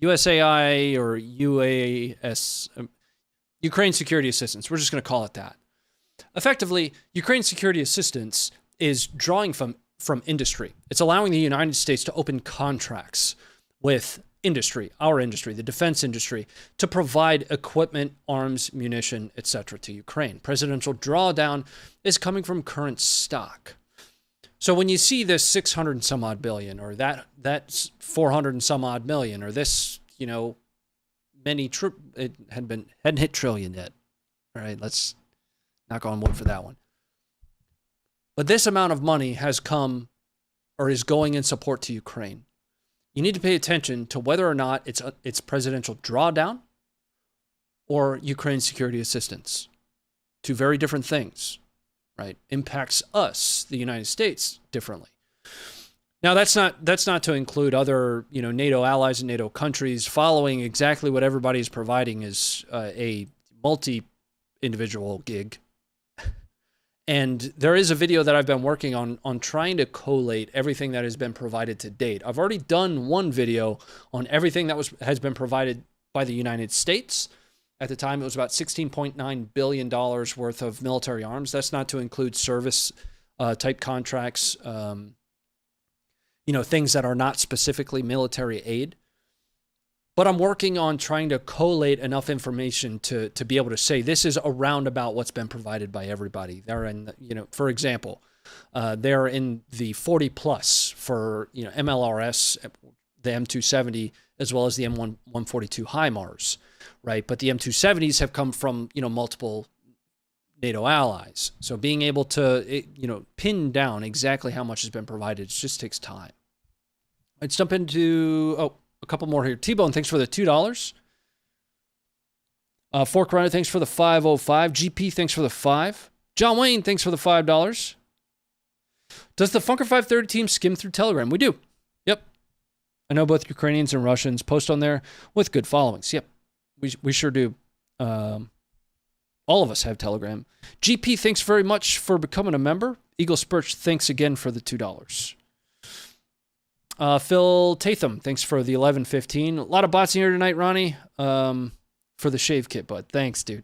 USAI or UAS. Ukraine Security Assistance. We're just going to call it that. Effectively, Ukraine Security Assistance is drawing from industry. It's allowing the United States to open contracts with industry, our industry, the defense industry, to provide equipment, arms, munition, etc. to Ukraine. Presidential drawdown is coming from current stock. So when you see this 600 and some odd billion, or that's 400 and some odd million, or this, it hadn't hit trillion yet. All right, let's knock on wood for that one. But this amount of money has come or is going in support to Ukraine. You need to pay attention to whether or not it's presidential drawdown or Ukraine security assistance. 2 very different things, right? Impacts us, the United States, differently. Now, that's not to include other, NATO allies and NATO countries. Following exactly what everybody is providing is a multi-individual gig. And there is a video that I've been working on trying to collate everything that has been provided to date. I've already done one video on everything that has been provided by the United States. At the time, it was about $16.9 billion worth of military arms. That's not to include service type contracts, things that are not specifically military aid. But I'm working on trying to collate enough information to be able to say this is around about what's been provided by everybody. They're in, for example, they're in the 40 plus for, MLRS, the M270, as well as the M142 HIMARS, right? But the M270s have come from, multiple NATO allies. So being able to, pin down exactly how much has been provided just takes time. Let's jump into, a couple more here. T-Bone, thanks for the $2. Fork Rider, thanks for the 505. GP, thanks for the 5. John Wayne, thanks for the $5. Does the Funker 530 team skim through Telegram? We do. Yep. I know both Ukrainians and Russians post on there with good followings. Yep. We sure do. All of us have Telegram. GP, thanks very much for becoming a member. Eagle Spurch, thanks again for the $2. Phil Tatham, thanks for the 11.15. A lot of bots in here tonight, Ronnie, for the shave kit, bud. Thanks, dude.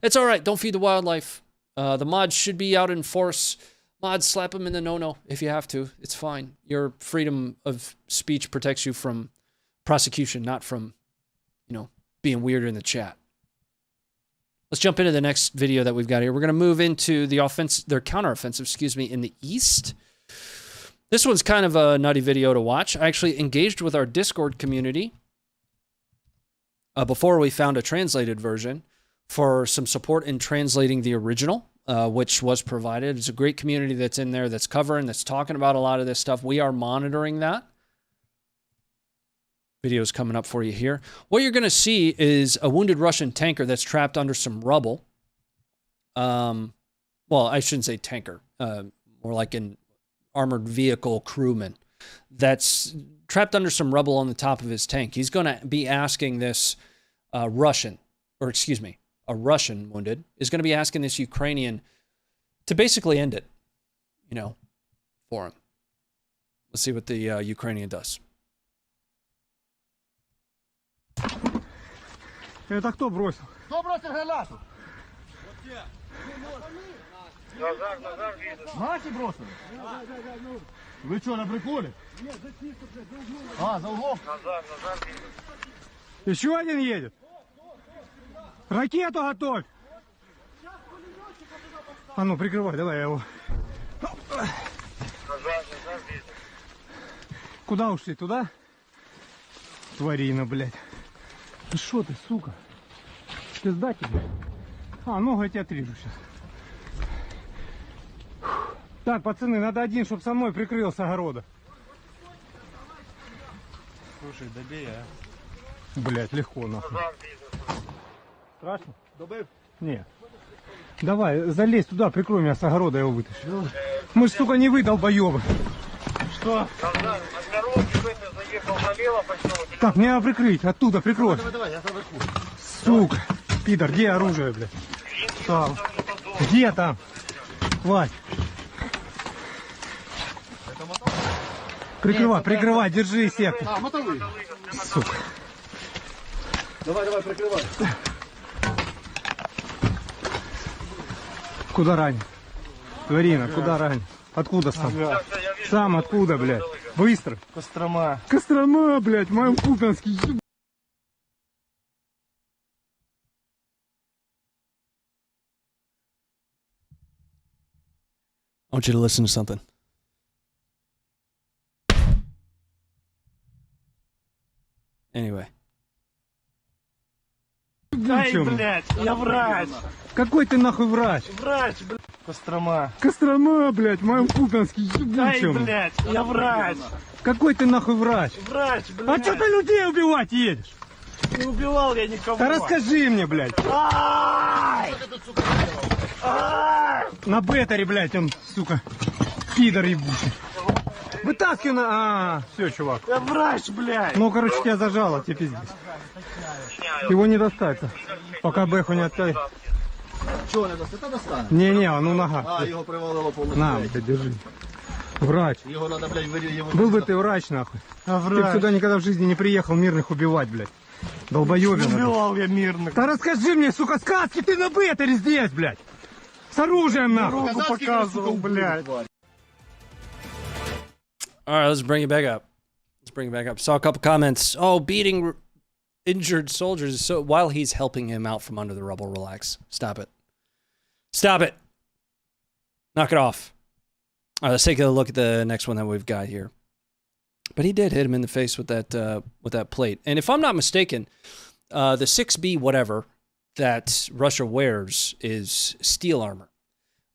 It's all right. Don't feed the wildlife. The mods should be out in force. Mods, slap them in the no-no if you have to. It's fine. Your freedom of speech protects you from prosecution, not from, being weird in the chat. Let's jump into the next video that we've got here. We're going to move into their counteroffensive, in the east. This one's kind of a nutty video to watch. I actually engaged with our Discord community before we found a translated version for some support in translating the original, which was provided. It's a great community that's in there, that's talking about a lot of this stuff. We are monitoring that. Video's coming up for you here. What you're going to see is a wounded Russian tanker that's trapped under some rubble. Well, I shouldn't say tanker. More like an armored vehicle crewman that's trapped under some rubble on the top of his tank. He's going to be asking this a Russian wounded, is going to be asking this Ukrainian to basically end it, for him. Let's see what the Ukrainian does. Это кто бросил? Кто бросил гранату? Наши бросили? Вы что, на приколе? Нет, за чисто, за углом. Назад. Еще один едет. Ракету готовь. А ну, прикрывай, давай я его. Куда ушли? Туда? Тварина, блядь. Ты шо ты, сука? Пизда тебе. Ногу я тебе отрежу сейчас. Так, пацаны, надо один, чтобы со мной прикрыл с огорода. Слушай, добей, а. Блядь, легко нахуй. Страшно? Добив? Не. Давай, залезь туда, прикрой меня с огорода, я его вытащу. Мы ж, сука, не вы, долбоёбы. Что? Так, мне надо прикрыть, оттуда прикрой. Давай, я наверху. Сука, пидор, где оружие, блядь? Там. Где там? Хватит. Прикрывай, держи сектор. Мотовый. Сука. Давай, прикрывай. Куда ранен? Тварина, куда ранен? Откуда сам? Сам откуда, блядь? Быстро. Кострома. Кострома, блядь, моем купинский. I want you to listen to something. Anyway. Ай, блядь, я врач. Какой ты нахуй врач? Врач, блядь. Кострома. Кострома, блядь, моем купинский. Ай, блядь, я врач. Какой ты нахуй врач? Врач, блядь. А что ты людей убивать едешь? Не убивал я никого. Да расскажи мне, блядь. На бетаре, блядь, он, сука, пидор ебучий. Вытаскивай на... все, чувак. Я врач, блядь. Ну, короче, тебя зажало, тебе пиздец. Его не достать, пока бэху не отдай. Чего не достать? Это достанет. Не, ну нога. Его привалило полностью. На, блядь, держи. Врач. Его надо, блядь, Был бы ты врач, нахуй. Ты б сюда никогда в жизни не приехал мирных убивать, блядь. Долбоёбин. убивал я мирных. Да расскажи мне, сука, сказки, ты на бетаре здесь, блядь. С оружием, нахуй. Руку показывал, блядь. All right, let's bring it back up. Saw a couple comments. Oh, beating injured soldiers so while he's helping him out from under the rubble. Relax. Stop it. Knock it off. All right, let's take a look at the next one that we've got here. But he did hit him in the face with that plate. And if I'm not mistaken, the 6B whatever that Russia wears is steel armor.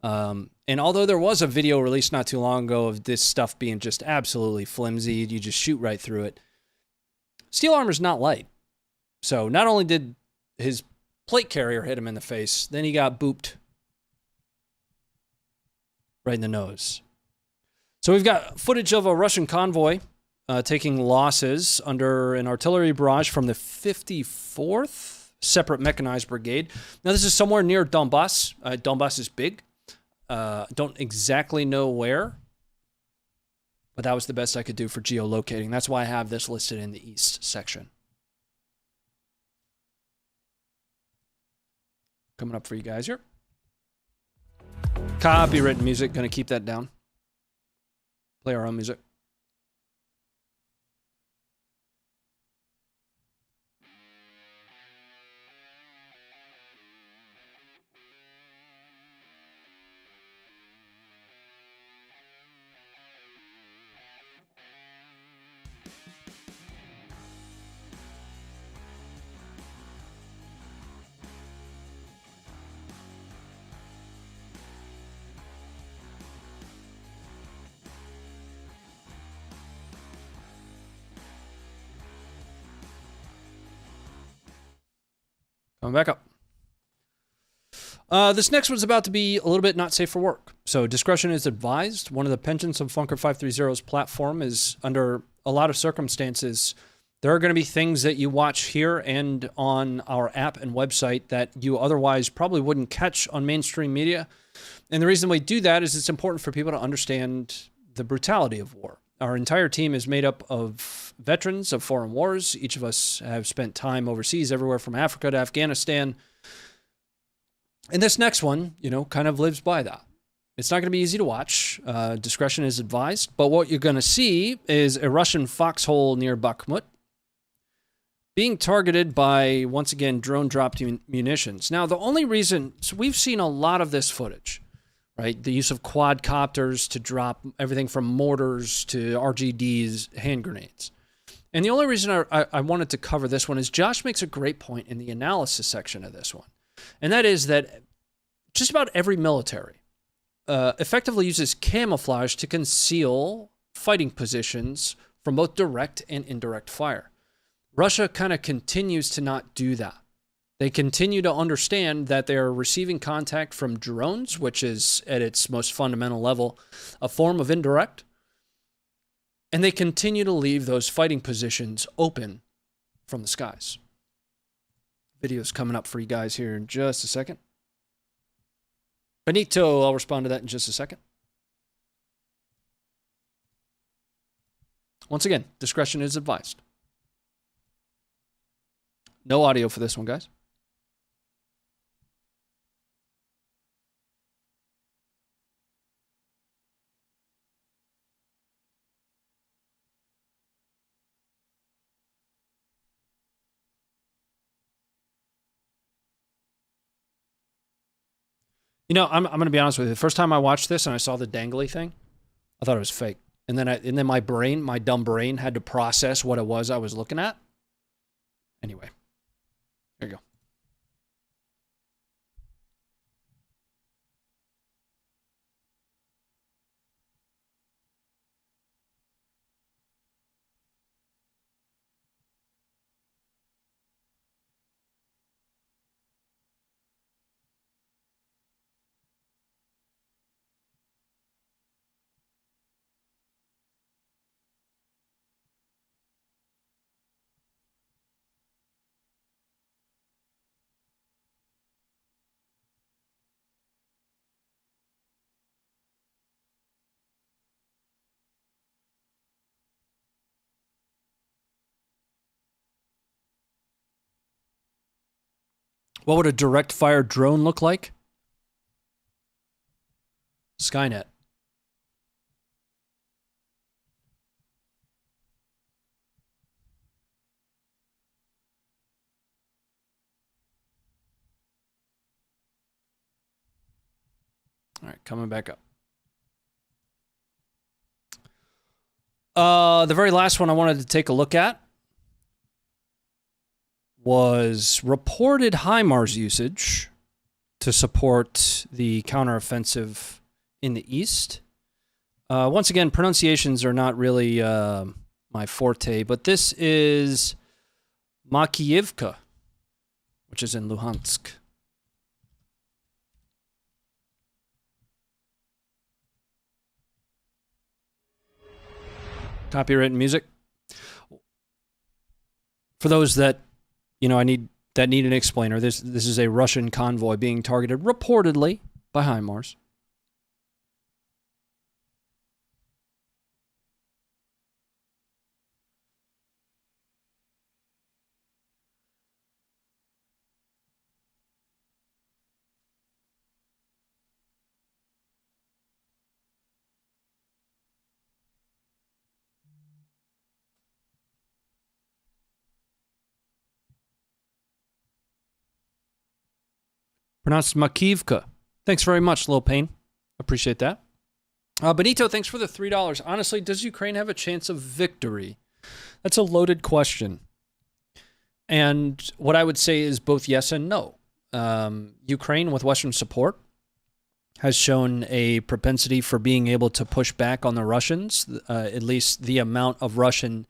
And although there was a video released not too long ago of this stuff being just absolutely flimsy, you just shoot right through it, steel armor is not light. So not only did his plate carrier hit him in the face, then he got booped right in the nose. So we've got footage of a Russian convoy taking losses under an artillery barrage from the 54th Separate Mechanized Brigade. Now, this is somewhere near Donbass. Donbass is big. Don't exactly know where, but that was the best I could do for geolocating. That's why I have this listed in the east section. Coming up for you guys here. Copywritten music, gonna keep that down. Play our own music. Coming back up. This next one's about to be a little bit not safe for work. So discretion is advised. One of the penchants of Funker 530's platform is under a lot of circumstances, there are going to be things that you watch here and on our app and website that you otherwise probably wouldn't catch on mainstream media. And the reason we do that is it's important for people to understand the brutality of war. Our entire team is made up of veterans of foreign wars. Each of us have spent time overseas, everywhere from Africa to Afghanistan. And this next one, kind of lives by that. It's not going to be easy to watch. Discretion is advised. But what you're going to see is a Russian foxhole near Bakhmut being targeted by, once again, drone-dropped munitions. Now, the only reason... So we've seen a lot of this footage. Right, the use of quadcopters to drop everything from mortars to RGDs, hand grenades. And the only reason I wanted to cover this one is Josh makes a great point in the analysis section of this one. And that is that just about every military effectively uses camouflage to conceal fighting positions from both direct and indirect fire. Russia kind of continues to not do that. They continue to understand that they are receiving contact from drones, which is, at its most fundamental level, a form of indirect. And they continue to leave those fighting positions open from the skies. Video's coming up for you guys here in just a second. Benito, I'll respond to that in just a second. Once again, discretion is advised. No audio for this one, guys. I'm going to be honest with you. The first time I watched this and I saw the dangly thing, I thought it was fake. And then my brain, my dumb brain, had to process what it was I was looking at. Anyway, there you go. What would a direct fire drone look like? Skynet. All right, coming back up. The very last one I wanted to take a look at was reported HIMARS usage to support the counteroffensive in the east. Once again, pronunciations are not really my forte, but this is Makiivka, which is in Luhansk. Copyright music. For those that, need an explainer, this is a Russian convoy being targeted reportedly by HIMARS. Pronounced Makivka. Thanks very much, Lil Payne. Appreciate that. Benito, thanks for the $3. Honestly, does Ukraine have a chance of victory? That's a loaded question. And what I would say is both yes and no. Ukraine, with Western support, has shown a propensity for being able to push back on the Russians, at least the amount of Russian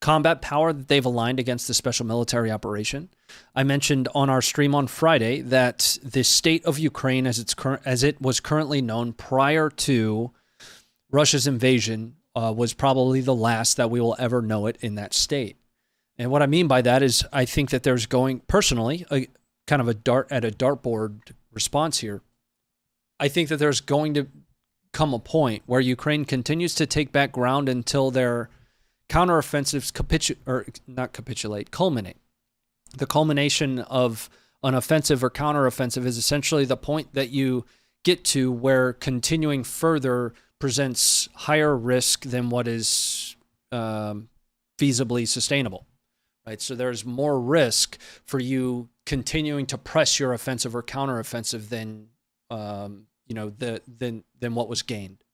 combat power that they've aligned against the special military operation. I mentioned on our stream on Friday that the state of Ukraine, as it was currently known prior to Russia's invasion, was probably the last that we will ever know it in that state. And what I mean by that is I think that there's going, personally, kind of a dartboard response here. I think that there's going to come a point where Ukraine continues to take back ground until their counteroffensives culminate. The culmination of an offensive or counteroffensive is essentially the point that you get to where continuing further presents higher risk than what is feasibly sustainable, right? So there's more risk for you continuing to press your offensive or counteroffensive than what was gained.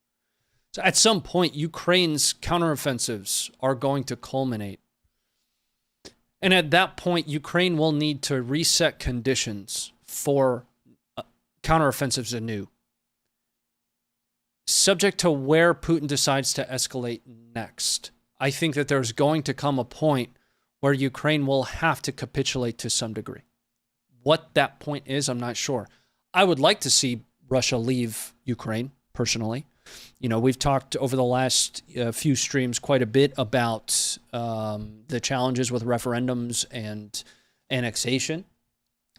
So at some point, Ukraine's counteroffensives are going to culminate. And at that point, Ukraine will need to reset conditions for counteroffensives anew, subject to where Putin decides to escalate next. I think that there's going to come a point where Ukraine will have to capitulate to some degree. What that point is, I'm not sure. I would like to see Russia leave Ukraine, personally. We've talked over the last few streams quite a bit about the challenges with referendums and annexation.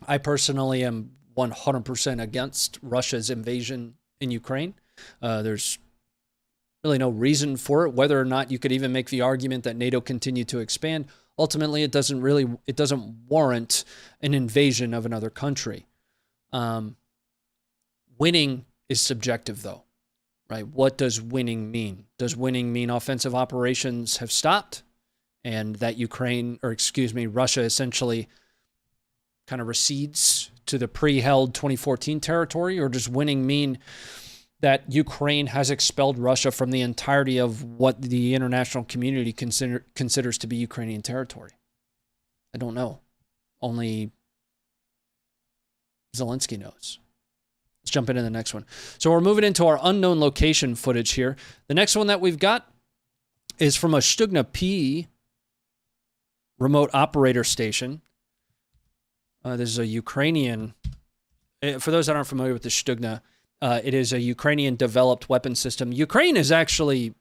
I personally am 100% against Russia's invasion in Ukraine. There's really no reason for it, whether or not you could even make the argument that NATO continued to expand. Ultimately, it doesn't warrant an invasion of another country. Winning is subjective, though. Right? What does winning mean? Does winning mean offensive operations have stopped and that Russia essentially kind of recedes to the pre-held 2014 territory? Or does winning mean that Ukraine has expelled Russia from the entirety of what the international community considers to be Ukrainian territory? I don't know. Only Zelensky knows. Let's jump into the next one. So we're moving into our unknown location footage here. The next one that we've got is from a Shtugna P remote operator station. This is a Ukrainian, for those that aren't familiar with the Shtugna, it is a Ukrainian-developed weapon system. Ukraine is actually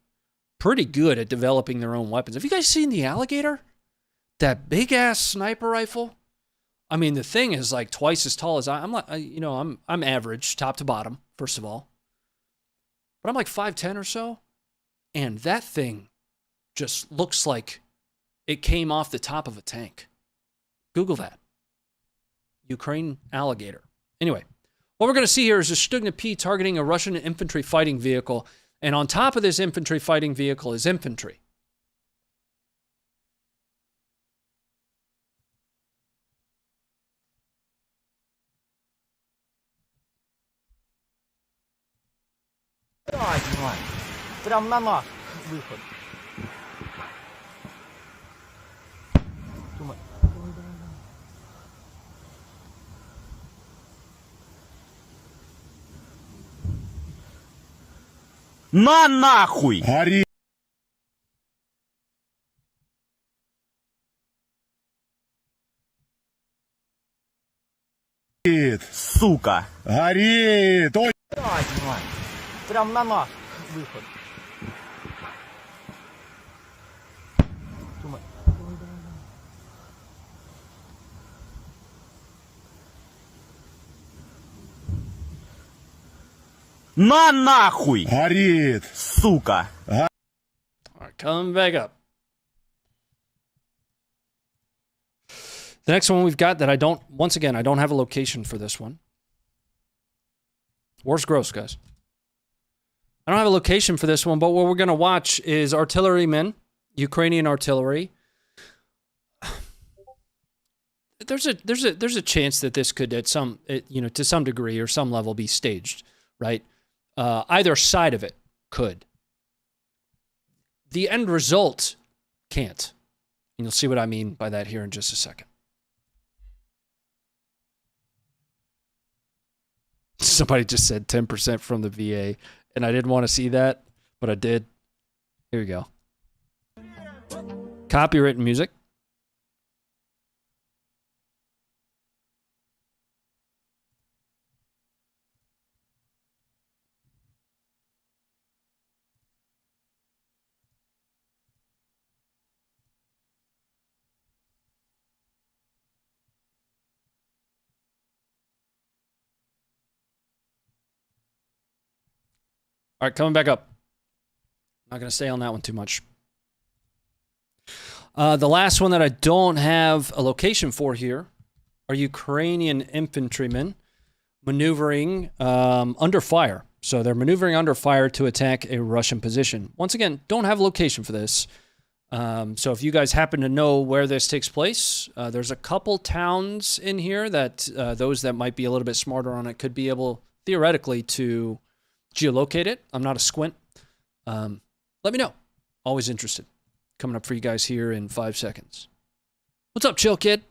pretty good at developing their own weapons. Have you guys seen the Alligator? That big-ass sniper rifle? I mean, the thing is like twice as tall as I'm average, top to bottom, first of all. But I'm like 5'10" or so. And that thing just looks like it came off the top of a tank. Google that. Ukraine Alligator. Anyway, what we're going to see here is a Shtugna P targeting a Russian infantry fighting vehicle. And on top of this infantry fighting vehicle is infantry. Прям на наш выход. На нахуй! Гори! Сука! Горит! Ой! Прям на наш выход. На нахуй! Горит! Сука! All right, coming back up. The next one we've got that I don't have a location for this one. War's gross, guys. I don't have a location for this one, but what we're going to watch is artillerymen, Ukrainian artillery. There's a chance that this could to some degree or some level be staged, right? Either side of it could. The end result can't. And you'll see what I mean by that here in just a second. Somebody just said 10% from the VA, and I didn't want to see that, but I did. Here we go. Copywritten music. All right, coming back up. Not going to stay on that one too much. The last one that I don't have a location for here are Ukrainian infantrymen maneuvering under fire. So they're maneuvering under fire to attack a Russian position. Once again, don't have a location for this. So if you guys happen to know where this takes place, there's a couple towns in here that those that might be a little bit smarter on it could be able, theoretically, to geolocate it. I'm not a squint. Let me know. Always interested. Coming up for you guys here in 5 seconds. What's up, chill kid?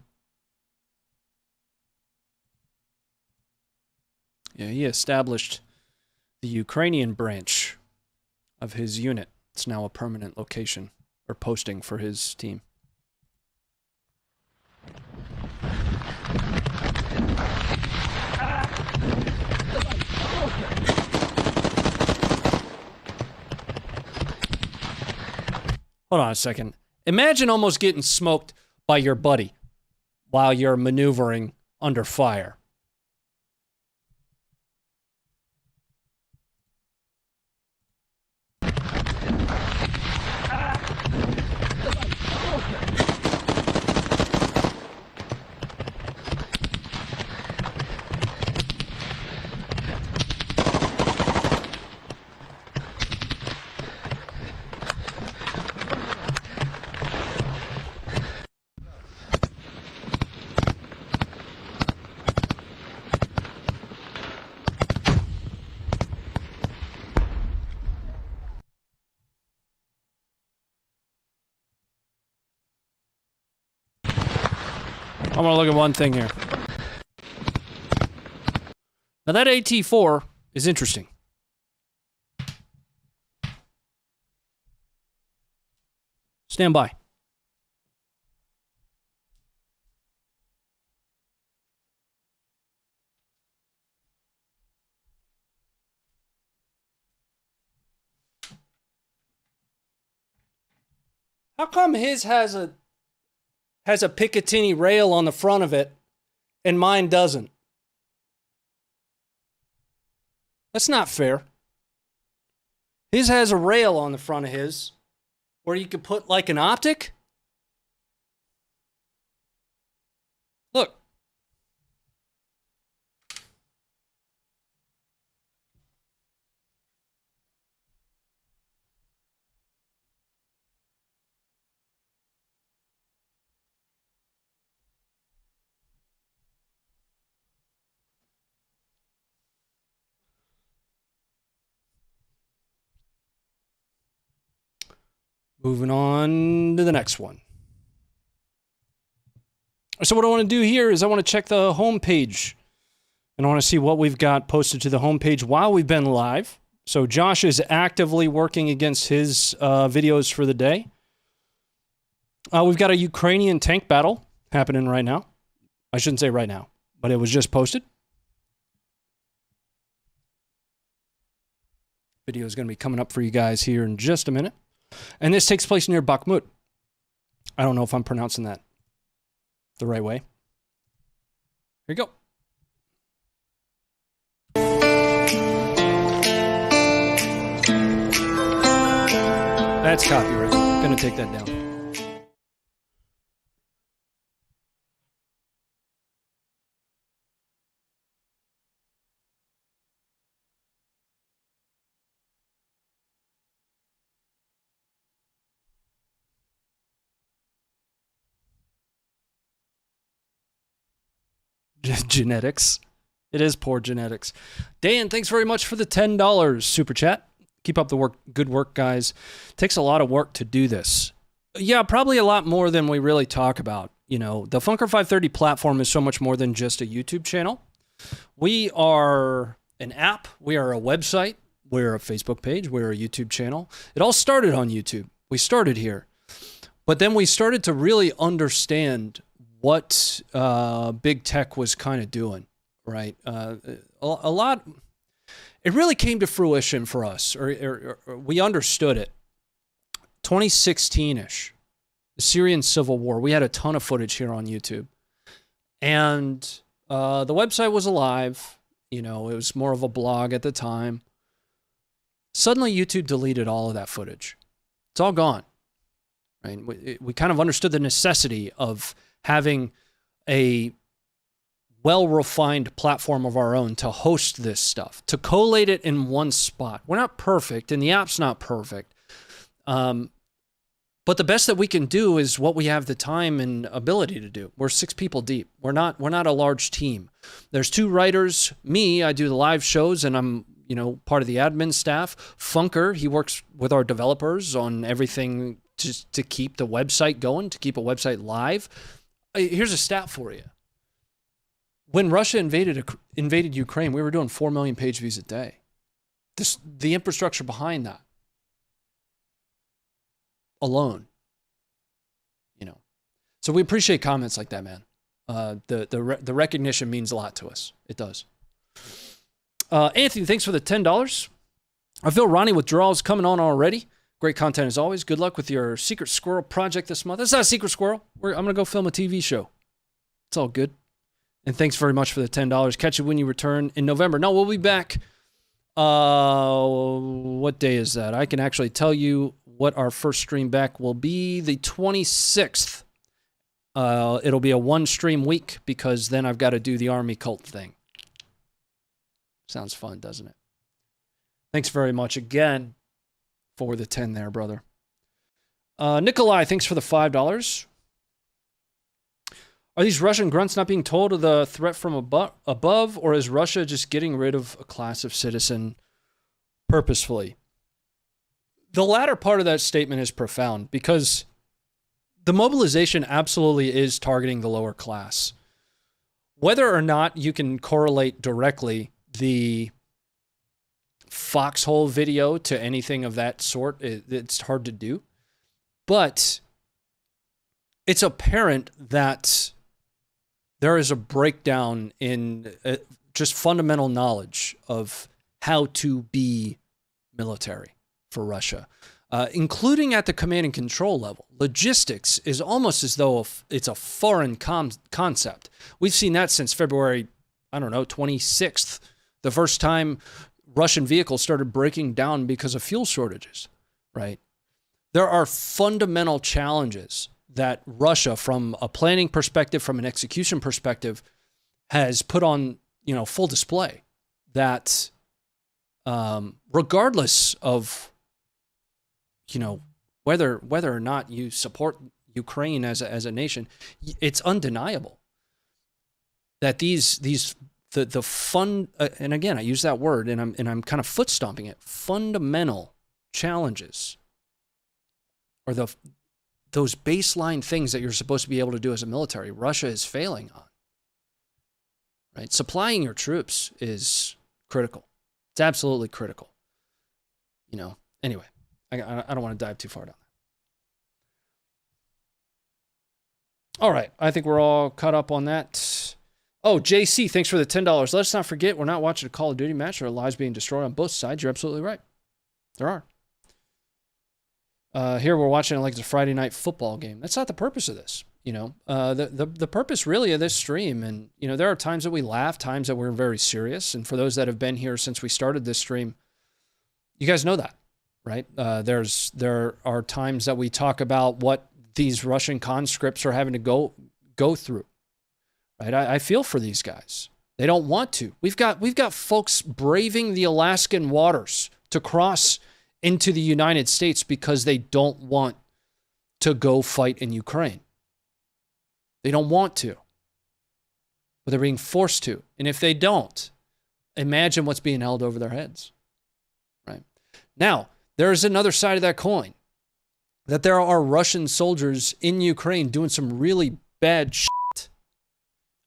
Yeah, he established the Ukrainian branch of his unit. It's now a permanent location or posting for his team. Hold on a second. Imagine almost getting smoked by your buddy while you're maneuvering under fire. I want to look at one thing here. Now that AT-4 is interesting. Stand by. How come his has a Picatinny rail on the front of it and mine doesn't? That's not fair. His has a rail on the front of his where you could put like an optic. Look. Moving on to the next one. So what I want to do here is I want to check the homepage. And I want to see what we've got posted to the homepage while we've been live. So Josh is actively working against his videos for the day. We've got a Ukrainian tank battle happening right now. I shouldn't say right now, but it was just posted. Video is going to be coming up for you guys here in just a minute. And this takes place near Bakhmut. I don't know if I'm pronouncing that the right way. Here you go. That's copyright. Gonna take that down. Genetics. It is poor genetics. Dan, thanks very much for the $10 super chat. Keep up the work. Good work, guys. Takes a lot of work to do this. Yeah, probably a lot more than we really talk about. You know, the Funker 530 platform is so much more than just a YouTube channel. We are an app. We are a website. We're a Facebook page. We're a YouTube channel. It all started on YouTube. We started here. But then we started to really understand what big tech was kind of doing, right? A lot, it really came to fruition for us, or we understood it. 2016-ish, the Syrian civil war. We had a ton of footage here on YouTube. And the website was alive. You know, it was more of a blog at the time. Suddenly, YouTube deleted all of that footage. It's all gone. Right? We kind of understood the necessity of having a well-refined platform of our own to host this stuff, to collate it in one spot. We're not perfect, and the app's not perfect. But the best that we can do is what we have the time and ability to do. We're 6 people deep. We're not a large team. There's 2 writers. Me, I do the live shows, and I'm part of the admin staff. Funker, he works with our developers on everything to keep the website going, to keep a website live. Here's a stat for you. When Russia invaded Ukraine, we were doing 4 million page views a day. The infrastructure behind that alone, So we appreciate comments like that, man. The recognition means a lot to us. It does. Anthony, thanks for the $10. I feel Ronnie withdrawals coming on already. Great content as always. Good luck with your Secret Squirrel project this month. It's not a Secret Squirrel. I'm going to go film a TV show. It's all good. And thanks very much for the $10. Catch it when you return in November. No, we'll be back. What day is that? I can actually tell you what our first stream back will be. The 26th. It'll be a 1-stream week because then I've got to do the army cult thing. Sounds fun, doesn't it? Thanks very much again for the 10 there, brother. Nikolai, thanks for the $5. Are these Russian grunts not being told of the threat from above, or is Russia just getting rid of a class of citizen purposefully? The latter part of that statement is profound because the mobilization absolutely is targeting the lower class. Whether or not you can correlate directly the foxhole video to anything of that sort, it's hard to do. But it's apparent that there is a breakdown in just fundamental knowledge of how to be military for Russia, including at the command and control level. Logistics is almost as though it's a foreign concept. We've seen that since February, 26th, the first time Russian vehicles started breaking down because of fuel shortages, right? There are fundamental challenges that Russia, from a planning perspective, from an execution perspective, has put on, full display. That regardless of, whether or not you support Ukraine as a nation, it's undeniable that the fun, and again I use that word, and I'm kind of foot stomping it. Fundamental challenges, or those baseline things that you're supposed to be able to do as a military, Russia is failing on. Right? Supplying your troops is critical. It's absolutely critical. Anyway, I don't want to dive too far down there. All right, I think we're all caught up on that. Oh, JC, thanks for the $10. Let's not forget, we're not watching a Call of Duty match. There are lives being destroyed on both sides. You're absolutely right. There are. here we're watching it like it's a Friday night football game. That's not the purpose of this. You know, the purpose really of this stream, and, you know, there are times that we laugh, times that we're very serious. And for those that have been here since we started this stream, you guys know that, right? There are times that we talk about what these Russian conscripts are having to go through, right? I feel for these guys. They don't want to. We've got folks braving the Alaskan waters to cross into the United States because they don't want to go fight in Ukraine. They don't want to, but they're being forced to. And if they don't, imagine what's being held over their heads, right? Now, there's another side of that coin, that there are Russian soldiers in Ukraine doing some really bad shit.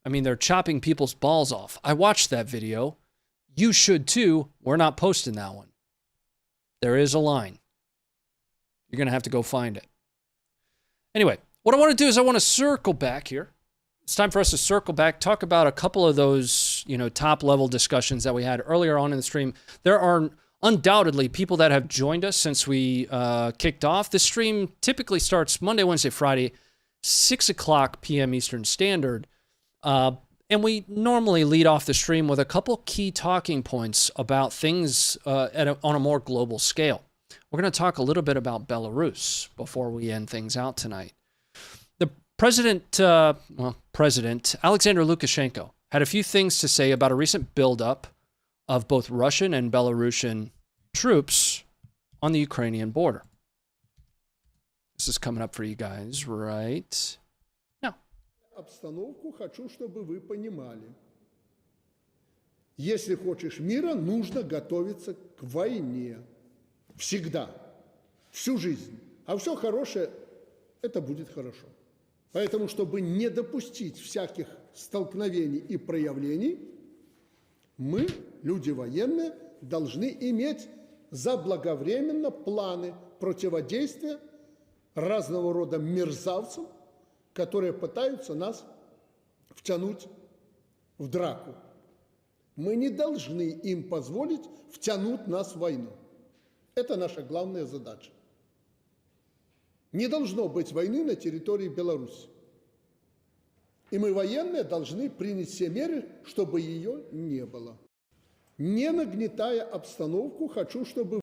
I mean, they're chopping people's balls off. I watched that video. You should too. We're not posting that one. There is a line. You're going to have to go find it. Anyway, what I want to do is I want to circle back here. It's time for us to circle back, talk about a couple of those, you know, top level discussions that we had earlier on in the stream. There are undoubtedly people that have joined us since we kicked off. The stream typically starts Monday, Wednesday, Friday, 6 o'clock p.m. Eastern Standard. And we normally lead off the stream with a couple key talking points about things on a more global scale. We're going to talk a little bit about Belarus before we end things out tonight. The President Aleksandr Lukashenko had a few things to say about a recent buildup of both Russian and Belarusian troops on the Ukrainian border. This is coming up for you guys right now. Обстановку хочу, чтобы вы понимали. Если хочешь мира, нужно готовиться к войне. Всегда. Всю жизнь. А все хорошее, это будет хорошо. Поэтому, чтобы не допустить всяких столкновений и проявлений, мы, люди военные, должны иметь заблаговременно планы противодействия разного рода мерзавцам, которые пытаются нас втянуть в драку. Мы не должны им позволить втянуть нас в войну. Это наша главная задача. Не должно быть войны на территории Беларуси. И мы, военные, должны принять все меры, чтобы ее не было. Не нагнетая обстановку, хочу, чтобы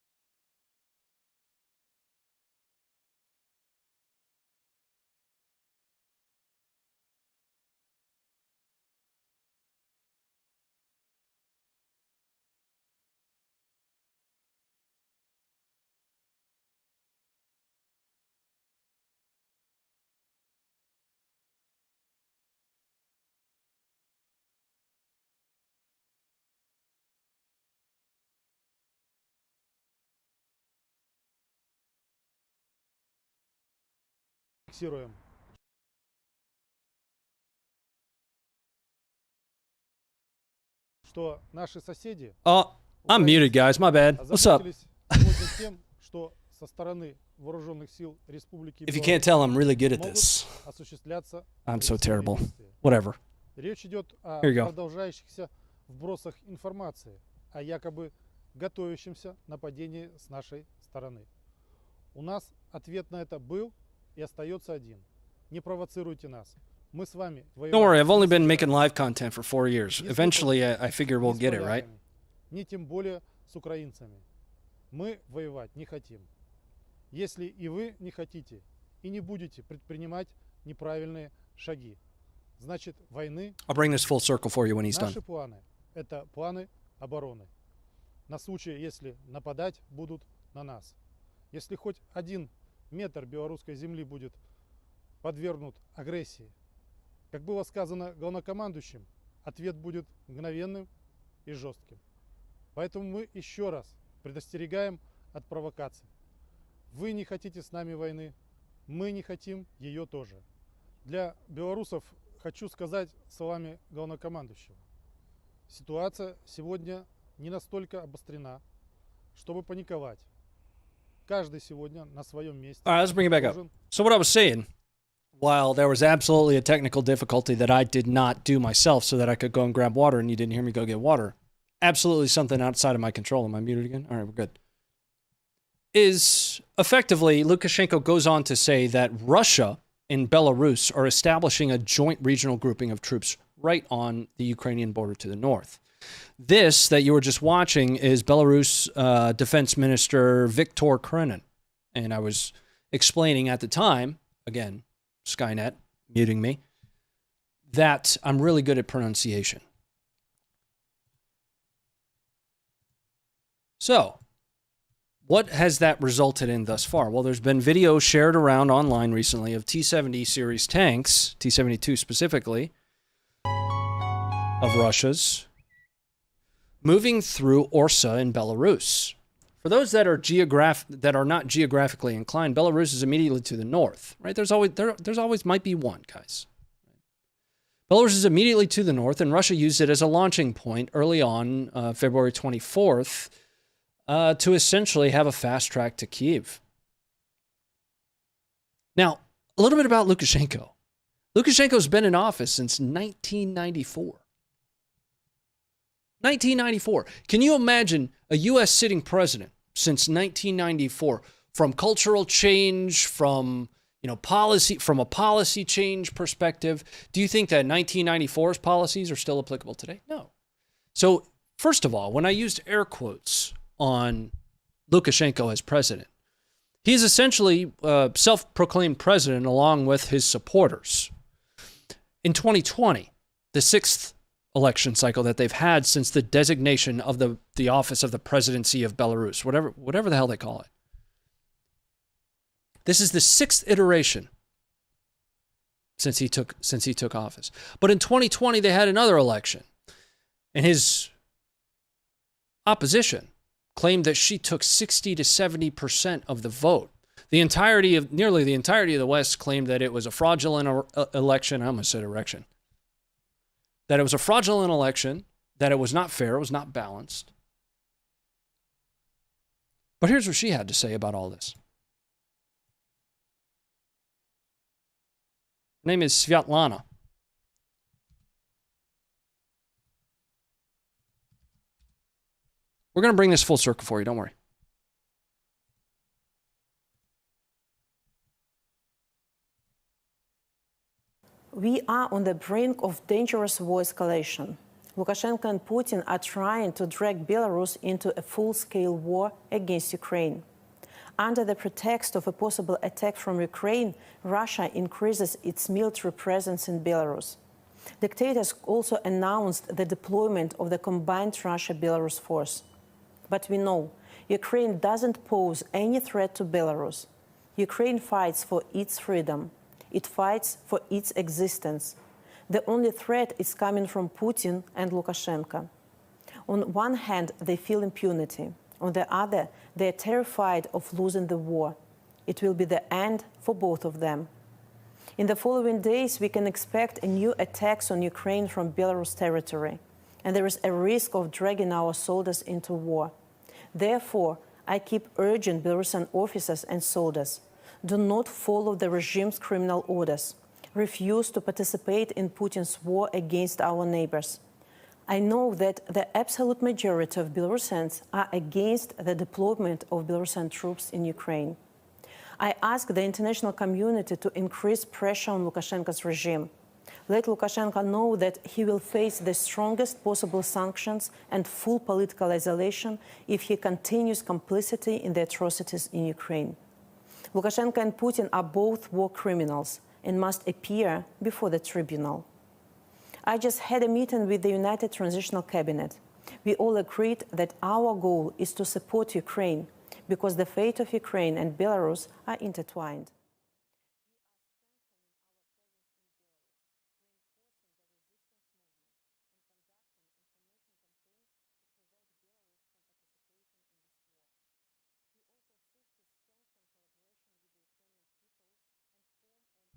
Фиксируем. Что наши соседи Oh, I'm muted, guys. My bad. What's up? озаботились сегодня тем, что со стороны вооруженных сил Республики If you can't tell, I'm really good at могут this. осуществляться I'm so агрессивные terrible. действия. Whatever. Речь идет о Here you go. продолжающихся вбросах информации о якобы готовящемся нападении с нашей стороны. У нас ответ на это был и остается один. Не провоцируйте нас. Мы с вами Don't worry, I've only been making live content for 4 years. Eventually, I figure we'll get it, right? Не тем более с украинцами. Мы воевать не хотим. Если и вы не хотите и не будете предпринимать неправильные шаги, значит войны. I'll bring this full circle for you when he's done. Наши планы – это планы обороны. На случай, если нападать будут на нас. Если хоть 1 метр белорусской земли будет подвергнут агрессии, как было сказано главнокомандующим, ответ будет мгновенным и жестким. Поэтому мы еще раз предостерегаем от провокаций. Вы не хотите с нами войны, мы не хотим ее тоже. Для белорусов хочу сказать словами главнокомандующего. Ситуация сегодня не настолько обострена, чтобы паниковать. Каждый сегодня на своем месте. All right, let's bring it back up. So what I was saying, while there was absolutely a technical difficulty that I did not do myself so that I could go and grab water and you didn't hear me go get water, absolutely something outside of my control. Am I muted again? All right, we're good. is effectively, Lukashenko goes on to say that Russia and Belarus are establishing a joint regional grouping of troops right on the Ukrainian border to the north. This that you were just watching is Belarus Defense Minister Vikror Khrenin. And I was explaining at the time, again, Skynet muting me, that I'm really good at pronunciation. So, what has that resulted in thus far? Well, there's been videos shared around online recently of T-70 series tanks, T-72 specifically, of Russia's, moving through Orsa in Belarus. For those that are not geographically inclined, Belarus is immediately to the north, right? There's always might be one, guys. Belarus is immediately to the north, and Russia used it as a launching point early on, February 24th, to essentially have a fast track to Kyiv. Now, a little bit about Lukashenko. Lukashenko's been in office since 1994. 1994. Can you imagine a U.S. sitting president since 1994? From cultural change, from policy, from a policy change perspective, do you think that 1994's policies are still applicable today? No. So, first of all, when I used air quotes on Lukashenko as president, he's essentially self-proclaimed president along with his supporters. In 2020, the sixth election cycle that they've had since the designation of the office of the presidency of Belarus, whatever the hell they call it. This is the sixth iteration since he took office. But in 2020, they had another election, and his opposition claimed that she took 60 to 70% of the vote. Nearly the entirety of the West claimed that it was a fraudulent election. I almost said erection. That it was a fraudulent election, that it was not fair, it was not balanced. But here's what she had to say about all this. Her name is Sviatlana. We're going to bring this full circle for you, don't worry. We are on the brink of dangerous war escalation. Lukashenko and Putin are trying to drag Belarus into a full-scale war against Ukraine. Under the pretext of a possible attack from Ukraine, Russia increases its military presence in Belarus. Dictators also announced the deployment of the combined Russia-Belarus force. But we know Ukraine doesn't pose any threat to Belarus. Ukraine fights for its freedom. It fights for its existence. The only threat is coming from Putin and Lukashenko. On one hand, they feel impunity. On the other, they are terrified of losing the war. It will be the end for both of them. In the following days, we can expect new attacks on Ukraine from Belarus territory, and there is a risk of dragging our soldiers into war. Therefore, I keep urging Belarusian officers and soldiers, do not follow the regime's criminal orders. Refuse to participate in Putin's war against our neighbors. I know that the absolute majority of Belarusians are against the deployment of Belarusian troops in Ukraine. I ask the international community to increase pressure on Lukashenko's regime. Let Lukashenko know that he will face the strongest possible sanctions and full political isolation if he continues complicity in the atrocities in Ukraine. Lukashenko and Putin are both war criminals and must appear before the tribunal. I just had a meeting with the United Transitional Cabinet. We all agreed that our goal is to support Ukraine because the fate of Ukraine and Belarus are intertwined.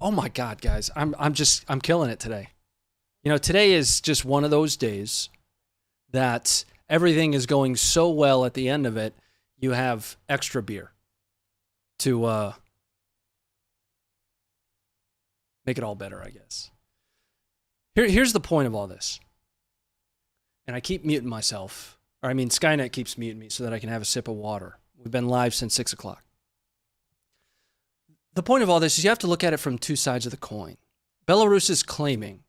Oh my God, guys, I'm killing it today. Today is just one of those days that everything is going so well at the end of it, you have extra beer to make it all better, I guess. Here's the point of all this. And I keep muting myself. Skynet keeps muting me so that I can have a sip of water We've been live since 6 o'clock. The point of all this is you have to look at it from two sides of the coin. Belarus is claiming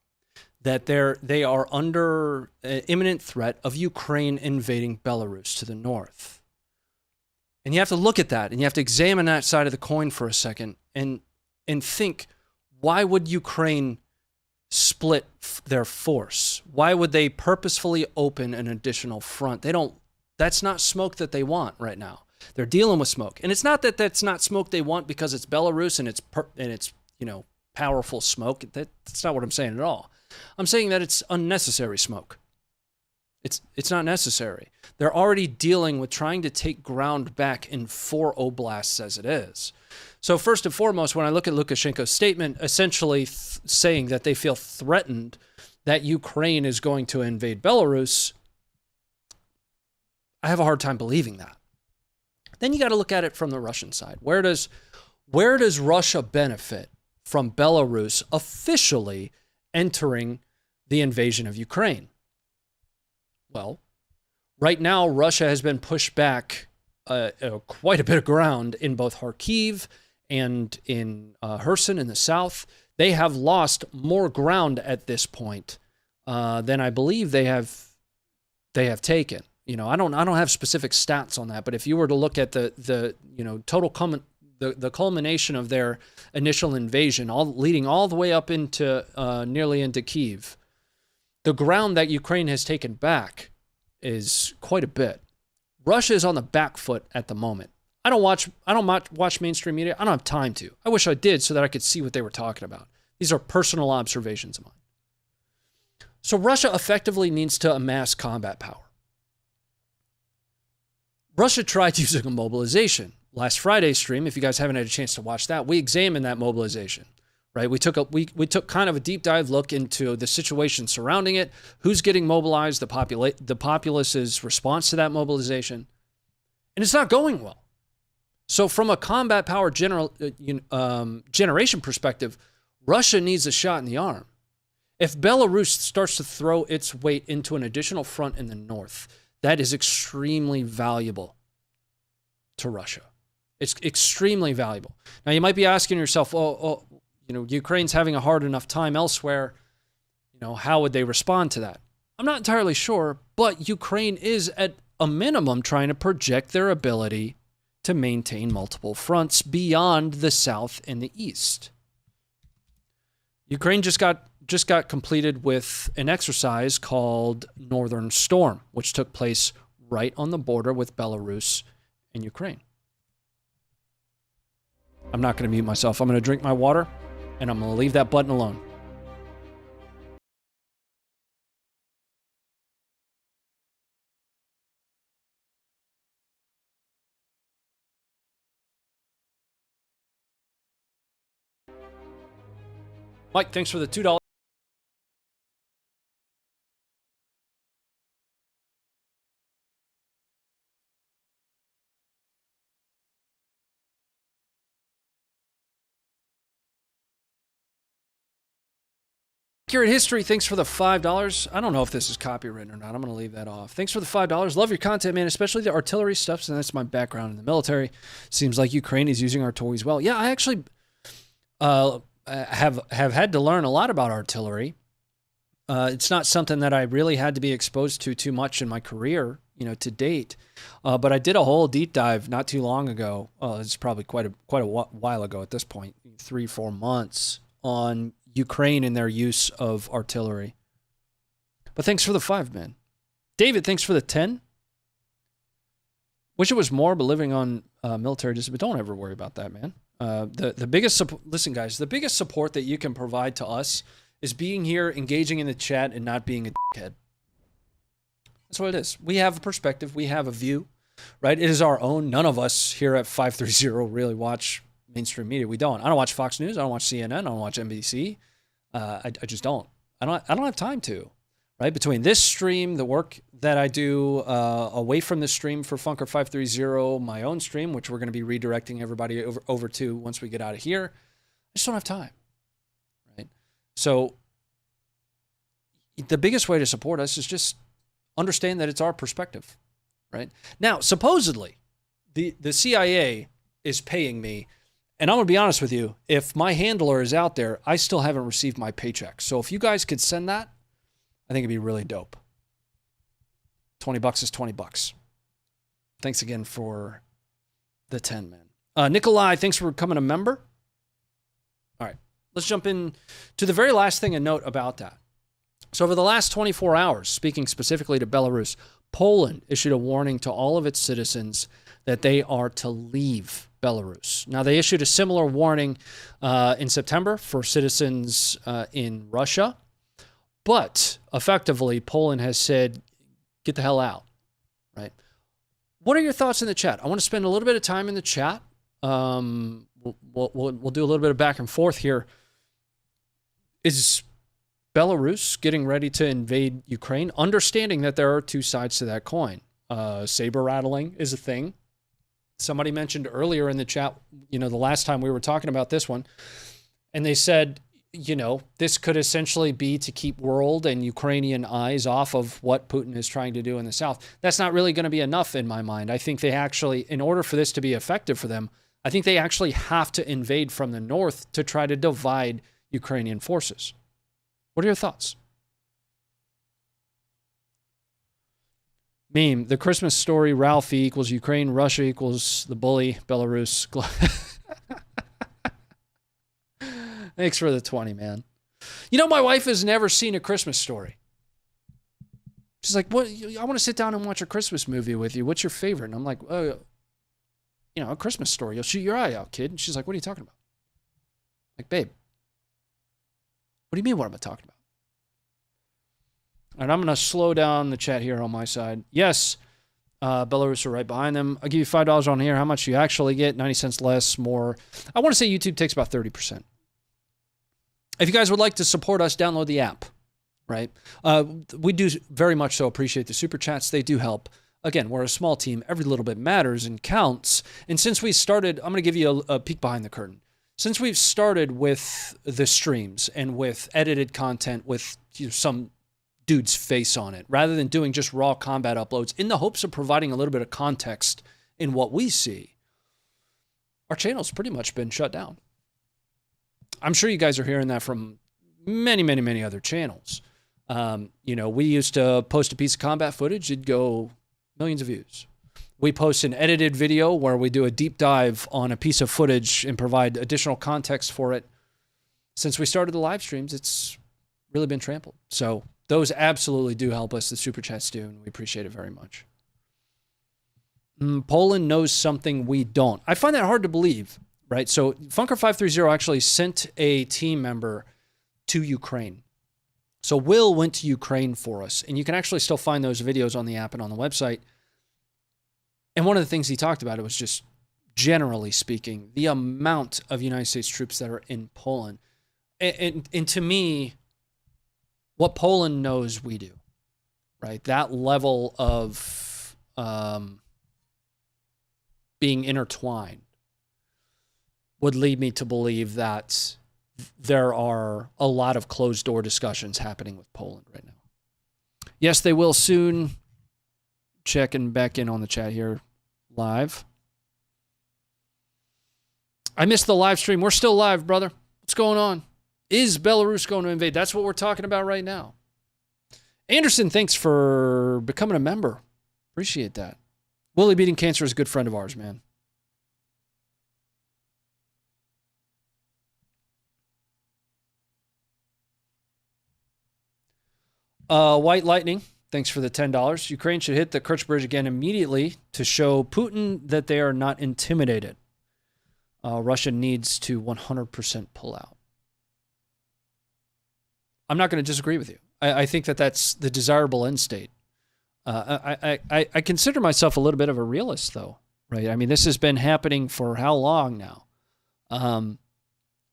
that they are under imminent threat of Ukraine invading Belarus to the north. And you have to look at that, and you have to examine that side of the coin for a second and think, why would Ukraine split their force? Why would they purposefully open an additional front? That's not smoke that they want right now. They're dealing with smoke. And it's not that that's not smoke they want because it's Belarus and it's powerful smoke. That's not what I'm saying at all. I'm saying that it's unnecessary smoke. It's not necessary. They're already dealing with trying to take ground back in 4 oblasts as it is. So first and foremost, when I look at Lukashenko's statement, essentially saying that they feel threatened that Ukraine is going to invade Belarus, I have a hard time believing that. Then you got to look at it from the Russian side. Where does Russia benefit from Belarus officially entering the invasion of Ukraine? Well, right now, Russia has been pushed back quite a bit of ground in both Kharkiv and in Kherson in the south. They have lost more ground at this point than I believe they have taken. I don't have specific stats on that, but if you were to look at the total the culmination of their initial invasion, leading all the way up into nearly into Kyiv, the ground that Ukraine has taken back is quite a bit. Russia is on the back foot at the moment. I don't watch mainstream media. I don't have time to. I wish I did so that I could see what they were talking about. These are personal observations of mine. So Russia effectively needs to amass combat power. Russia tried using a mobilization. Last Friday's stream, if you guys haven't had a chance to watch that, we examined that mobilization, right? We took kind of a deep dive look into the situation surrounding it, who's getting mobilized, the populace's response to that mobilization, and it's not going well. So from a combat power generation perspective, Russia needs a shot in the arm. If Belarus starts to throw its weight into an additional front in the north, that is extremely valuable to Russia. It's extremely valuable. Now, you might be asking yourself, Ukraine's having a hard enough time elsewhere. How would they respond to that? I'm not entirely sure, but Ukraine is at a minimum trying to project their ability to maintain multiple fronts beyond the south and the east. Ukraine just got completed with an exercise called Northern Storm, which took place right on the border with Belarus and Ukraine. I'm not going to mute myself. I'm going to drink my water, and I'm going to leave that button alone. Mike, thanks for the $2. Accurate History, thanks for the $5. I don't know if this is copyrighted or not. I'm going to leave that off. Thanks for the $5. Love your content, man, especially the artillery stuff, so that's my background in the military. Seems like Ukraine is using artillery well. Yeah, I actually have had to learn a lot about artillery. It's not something that I really had to be exposed to too much in my career, to date. But I did a whole deep dive not too long ago. It's probably quite a while ago at this point, 3-4 months, on Ukraine and their use of artillery. But thanks for the 5, man. David, thanks for the 10. Wish it was more, but living on military discipline. But don't ever worry about that, man. The biggest listen, guys, the biggest support that you can provide to us is being here, engaging in the chat, and not being a dickhead. That's what it is. We have a perspective. We have a view, right? It is our own. None of us here at 530 really watch mainstream media. We don't. I don't watch Fox News. I don't watch CNN. I don't watch NBC. I just don't. I don't have time to, right? Between this stream, the work that I do away from this stream for Funker 530, my own stream, which we're going to be redirecting everybody over to once we get out of here, I just don't have time, right? So the biggest way to support us is just understand that it's our perspective, right? Now, supposedly, the CIA is paying me. And I'm going to be honest with you, if my handler is out there, I still haven't received my paycheck. So if you guys could send that, I think it'd be really dope. $20 is $20. Thanks again for the 10, man. Nikolai, thanks for becoming a member. All right, let's jump in to the very last thing, a note about that. So over the last 24 hours, speaking specifically to Belarus, Poland issued a warning to all of its citizens that they are to leave Belarus. Now, they issued a similar warning in September for citizens in Russia, but effectively, Poland has said, get the hell out, right? What are your thoughts in the chat? I want to spend a little bit of time in the chat. We'll do a little bit of back and forth here. Is Belarus getting ready to invade Ukraine? Understanding that there are two sides to that coin. Saber rattling is a thing. Somebody mentioned earlier in the chat, the last time we were talking about this one, and they said, this could essentially be to keep world and Ukrainian eyes off of what Putin is trying to do in the south. That's not really going to be enough in my mind. I think they actually, in order for this to be effective for them, I think they actually have to invade from the north to try to divide Ukrainian forces. What are your thoughts? Meme, the Christmas story, Ralphie equals Ukraine, Russia equals the bully, Belarus. Thanks for the 20, man. My wife has never seen A Christmas Story. She's like, "What? I want to sit down and watch a Christmas movie with you. What's your favorite?" And I'm like, A Christmas Story. You'll shoot your eye out, kid. And she's like, "What are you talking about?" Like, babe, what do you mean what am I talking about? And I'm going to slow down the chat here on my side. Yes, Belarus are right behind them. I'll give you $5 on here. How much do you actually get? 90 cents less, more. I want to say YouTube takes about 30%. If you guys would like to support us, download the app, right? We do very much so appreciate the super chats. They do help. Again, we're a small team. Every little bit matters and counts. And since we started, I'm going to give you a peek behind the curtain. Since we've started with the streams and with edited content with some dude's face on it, rather than doing just raw combat uploads, in the hopes of providing a little bit of context in what we see, our channel's pretty much been shut down. I'm sure you guys are hearing that from many, many, many other channels. We used to post a piece of combat footage, it'd go millions of views. We post an edited video where we do a deep dive on a piece of footage and provide additional context for it. Since we started the live streams, it's really been trampled. So those absolutely do help us. The super chats do, and we appreciate it very much. Poland knows something we don't. I find that hard to believe, right? So Funker530 actually sent a team member to Ukraine. So Will went to Ukraine for us, and you can actually still find those videos on the app and on the website. And one of the things he talked about, it was just, generally speaking, the amount of United States troops that are in Poland. And to me, what Poland knows we do, right? That level of being intertwined would lead me to believe that there are a lot of closed-door discussions happening with Poland right now. Yes, they will soon. Checking back in on the chat here live. I missed the live stream. We're still live, brother. What's going on? Is Belarus going to invade? That's what we're talking about right now. Anderson, thanks for becoming a member. Appreciate that. Willie Beating Cancer is a good friend of ours, man. White Lightning, thanks for the $10. Ukraine should hit the Kirch Bridge again immediately to show Putin that they are not intimidated. Russia needs to 100% pull out. I'm not going to disagree with you. I think that that's the desirable end state. I consider myself a little bit of a realist, though, right? I mean, this has been happening for how long now?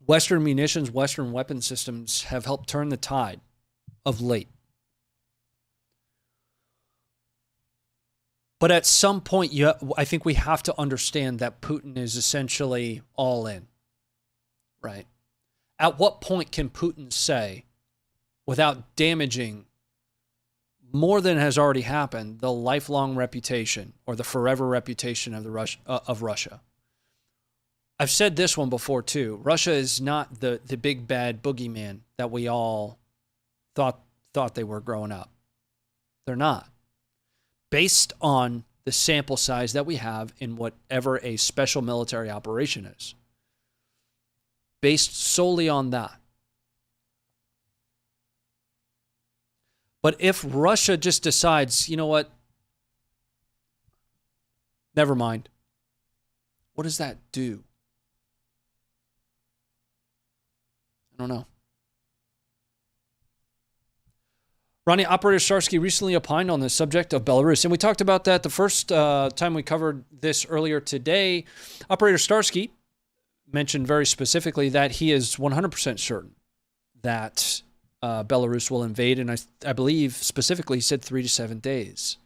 Western munitions, Western weapon systems have helped turn the tide of late. But at some point, I think we have to understand that Putin is essentially all in, right? At what point can Putin say, without damaging more than has already happened, the lifelong reputation or the forever reputation of Russia. I've said this one before too. Russia is not the big bad boogeyman that we all thought they were growing up. They're not. Based on the sample size that we have in whatever a special military operation is. Based solely on that. But if Russia just decides, you know what? Never mind. What does that do? I don't know. Ronnie, Operator Starsky recently opined on the subject of Belarus, and we talked about that the first time we covered this earlier today. Operator Starsky mentioned very specifically that he is 100% certain that Belarus will invade, and I believe specifically he said 3 to 7 days.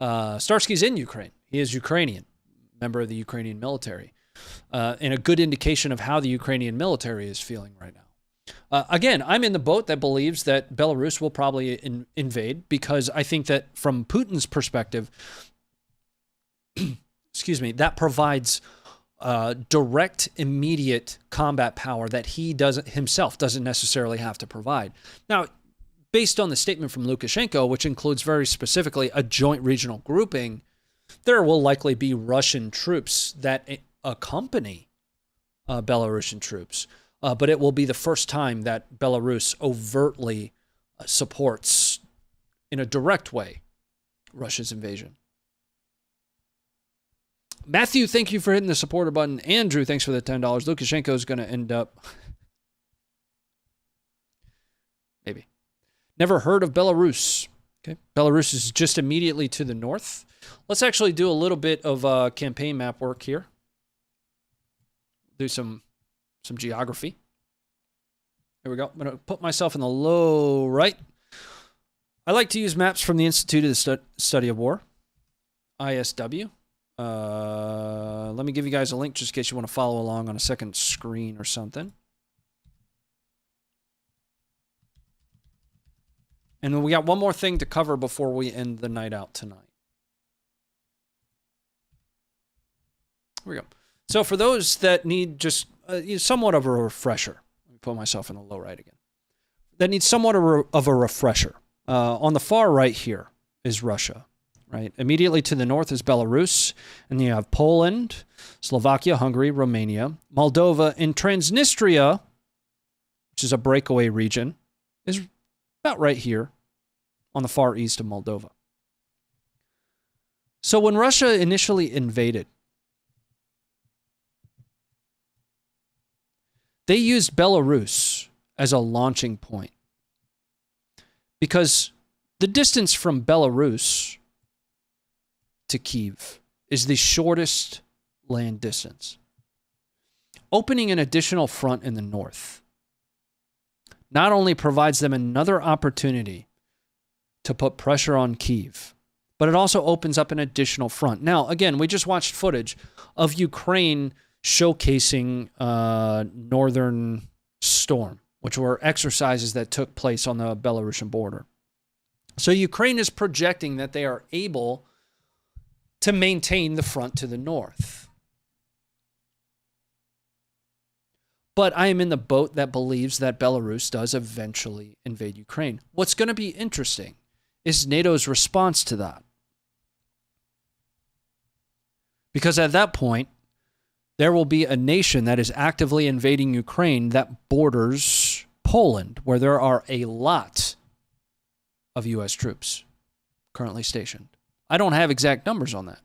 Starsky's in Ukraine. He is Ukrainian, member of the Ukrainian military, and a good indication of how the Ukrainian military is feeling right now. Again, I'm in the boat that believes that Belarus will probably invade because I think that from Putin's perspective, excuse me, that provides direct, immediate combat power that he himself doesn't necessarily have to provide. Now, based on the statement from Lukashenko, which includes very specifically a joint regional grouping, there will likely be Russian troops that accompany Belarusian troops. But it will be the first time that Belarus overtly supports, in a direct way, Russia's invasion. Matthew, thank you for hitting the supporter button. Andrew, thanks for the $10. Lukashenko is going to end up... Maybe. Never heard of Belarus. Okay, Belarus is just immediately to the north. Let's actually do a little bit of campaign map work here. Do some geography. Here we go. I'm going to put myself in the low right. I like to use maps from the Institute of the Study of War, ISW. Let me give you guys a link just in case you want to follow along on a second screen or something. And then we got one more thing to cover before we end the night out tonight. Here we go. So for those that need just somewhat of a refresher, let me put myself in the low right again, that need somewhat of a refresher. On the far right here is Russia, right? Immediately to the north is Belarus, and you have Poland, Slovakia, Hungary, Romania, Moldova, and Transnistria, which is a breakaway region, is about right here on the far east of Moldova. So when Russia initially invaded, they used Belarus as a launching point because the distance from Belarus to Kyiv is the shortest land distance. Opening an additional front in the north not only provides them another opportunity to put pressure on Kyiv, but it also opens up an additional front. Now, again, we just watched footage of Ukraine showcasing Northern Storm, which were exercises that took place on the Belarusian border. So Ukraine is projecting that they are able to maintain the front to the north. But I am in the boat that believes that Belarus does eventually invade Ukraine. What's going to be interesting is NATO's response to that. Because at that point, there will be a nation that is actively invading Ukraine that borders Poland, where there are a lot of U.S. troops currently stationed. I don't have exact numbers on that.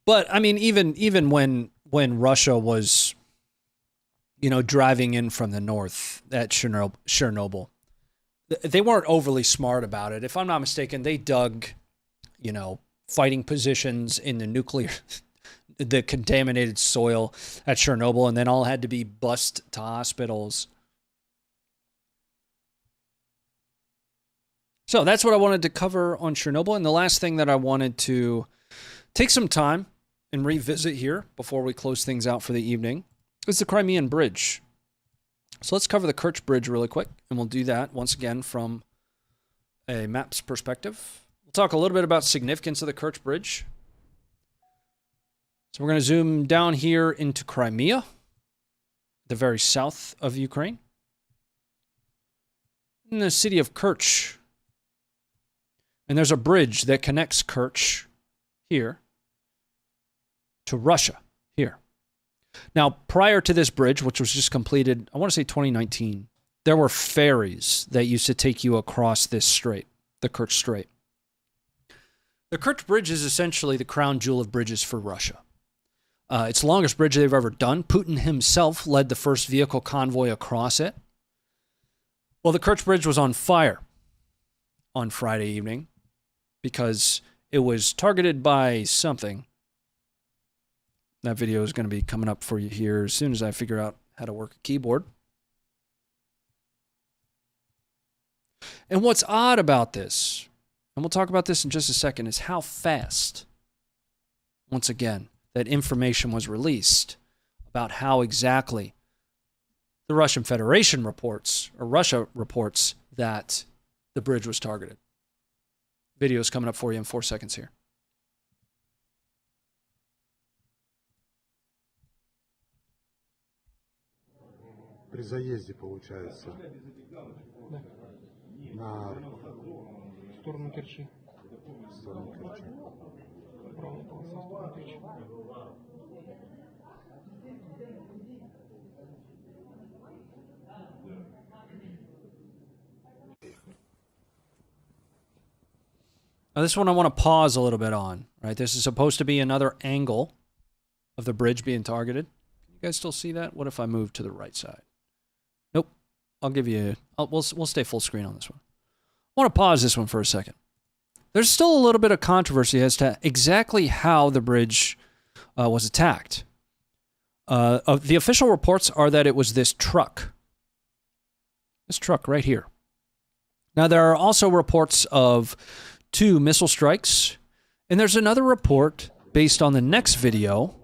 But I mean, even when Russia was, driving in from the north at Chernobyl, they weren't overly smart about it. If I'm not mistaken, they dug, fighting positions in the contaminated soil at Chernobyl, and then all had to be bused to hospitals. So that's what I wanted to cover on Chernobyl. And the last thing that I wanted to take some time and revisit here before we close things out for the evening is the Crimean Bridge. So let's cover the Kirch Bridge really quick, and we'll do that once again from a maps perspective. We'll talk a little bit about significance of the Kirch Bridge. So we're going to zoom down here into Crimea, the very south of Ukraine, in the city of Kerch. And there's a bridge that connects Kerch here to Russia here. Now, prior to this bridge, which was just completed, I want to say 2019, there were ferries that used to take you across this strait, the Kerch Strait. The Kerch Bridge is essentially the crown jewel of bridges for Russia. It's the longest bridge they've ever done. Putin himself led the first vehicle convoy across it. Well, the Kerch Bridge was on fire on Friday evening because it was targeted by something. That video is going to be coming up for you here as soon as I figure out how to work a keyboard. And what's odd about this, and we'll talk about this in just a second, is how fast, once again, that information was released about how exactly the Russian Federation reports, or Russia reports, that the bridge was targeted. Video is coming up for you in 4 seconds here. При заезде, получается, на сторону Керчи. сторону Керчи. Правая полоса, сторону Керчи. Now, this one I want to pause a little bit on, right? This is supposed to be another angle of the bridge being targeted. Can you guys still see that? What if I move to the right side? Nope. I'll give you, we'll stay full screen on this one. I want to pause this one for a second. There's still a little bit of controversy as to exactly how the bridge was attacked. The official reports are that it was this truck. This truck right here. Now, there are also reports of 2 missile strikes, and there's another report based on the next video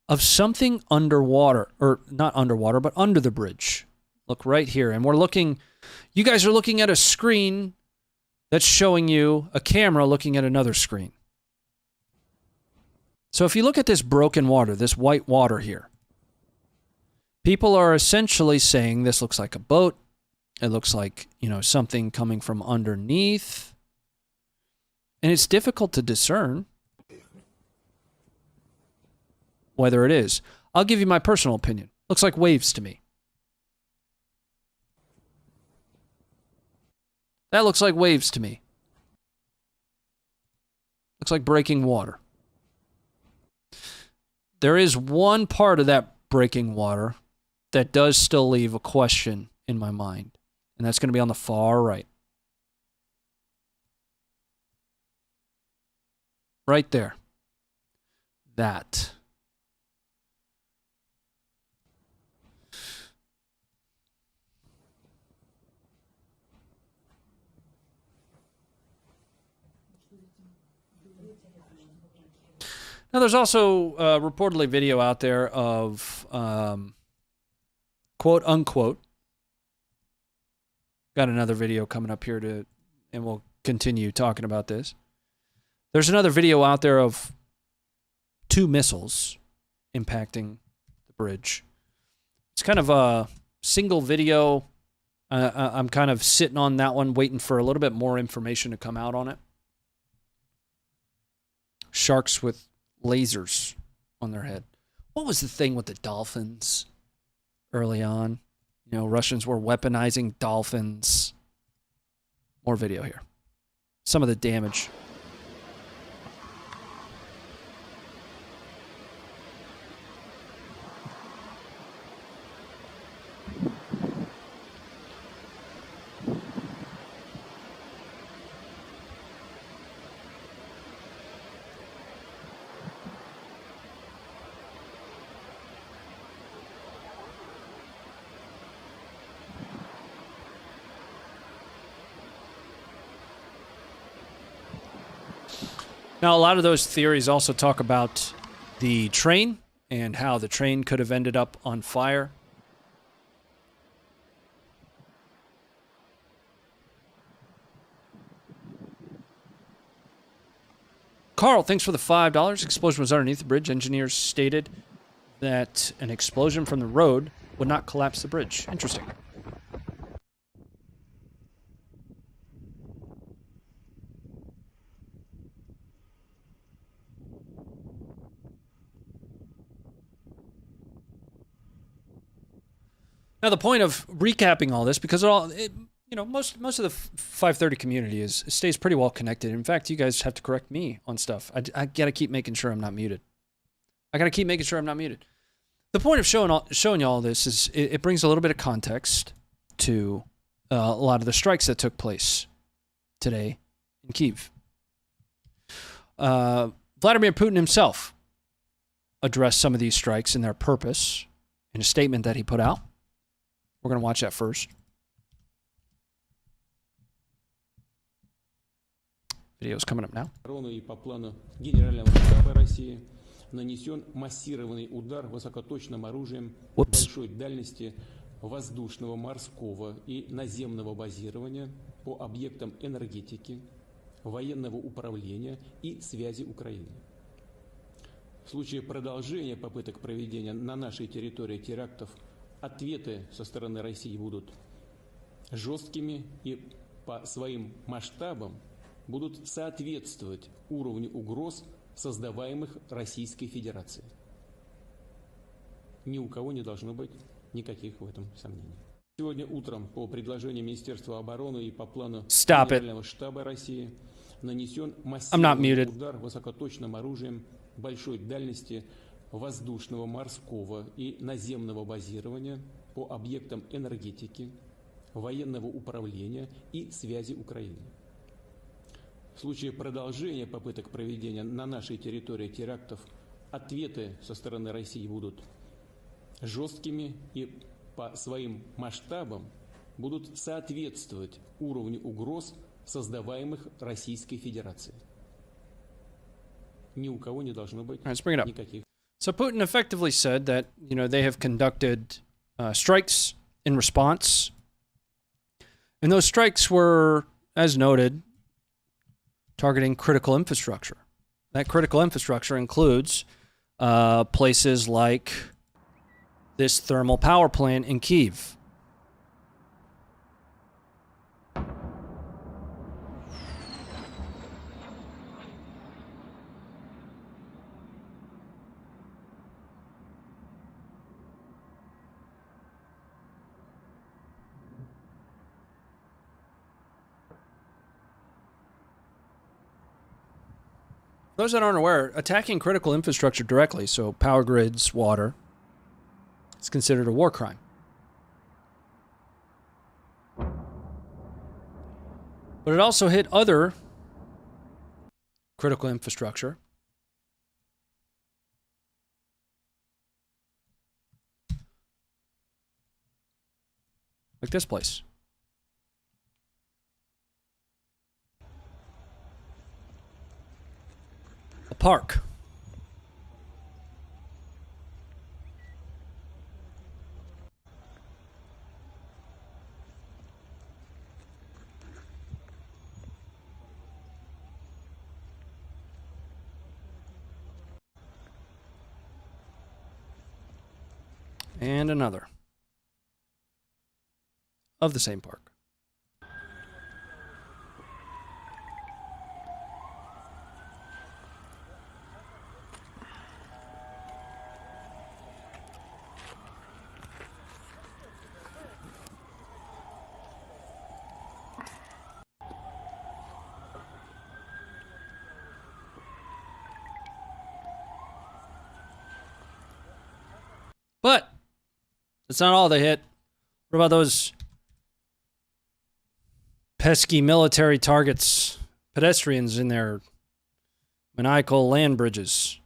of something underwater, or not underwater, but under the bridge. Look right here, and we're looking, you guys are looking at a screen that's showing you a camera looking at another screen. So if you look at this broken water, this white water here, people are essentially saying this looks like a boat. It looks like, you know, something coming from underneath. And it's difficult to discern whether it is. I'll give you my personal opinion. Looks like waves to me. That looks like waves to me. Looks like breaking water. There is one part of that breaking water that does still leave a question in my mind. And that's going to be on the far right. Right there. That. Now, there's also reportedly video out there of quote unquote. Got another video coming up here and we'll continue talking about this. There's another video out there of 2 missiles impacting the bridge. It's kind of a single video. I'm kind of sitting on that one, waiting for a little bit more information to come out on it. Sharks with lasers on their head. What was the thing with the dolphins early on? You know, Russians were weaponizing dolphins. More video here. Some of the damage. Now, a lot of those theories also talk about the train and how the train could have ended up on fire. Carl, thanks for the $5. Explosion was underneath the bridge. Engineers stated that an explosion from the road would not collapse the bridge. Interesting. Now, the point of recapping all this, because most of the 530 community stays pretty well connected. In fact, you guys have to correct me on stuff. I gotta keep making sure I'm not muted. The point of showing you all this is it brings a little bit of context to a lot of the strikes that took place today in Kyiv. Vladimir Putin himself addressed some of these strikes and their purpose in a statement that he put out. We're going to watch that first. Video's coming up now. И по плану Генерального штаба России нанесен массированный удар высокоточным оружием большой дальности воздушного, морского и наземного базирования по объектам энергетики, военного управления и связи Украины. В случае продолжения попыток проведения на нашей территории терактов ответы со стороны России будут жесткими и по своим масштабам будут соответствовать уровню угроз, создаваемых Российской Федерацией. Ни у кого не должно быть никаких в этом сомнений. Сегодня утром по предложению Министерства обороны и по плану Генерального штаба России нанесен массированный удар высокоточным оружием большой дальности воздушного, морского и наземного базирования по объектам энергетики, военного управления и связи Украины. В случае продолжения попыток проведения на нашей территории терактов ответы со стороны России будут жесткими и по своим масштабам будут соответствовать уровню угроз, создаваемых Российской Федерацией. Ни у кого не должно быть никаких. So Putin effectively said that, they have conducted strikes in response. And those strikes were, as noted, targeting critical infrastructure. That critical infrastructure includes places like this thermal power plant in Kyiv. Those that aren't aware, attacking critical infrastructure directly, so power grids, water, is considered a war crime. But it also hit other critical infrastructure. Like this place. A park. And another. Of the same park. But that's not all they hit. What about those pesky military targets, pedestrians in their maniacal land bridges?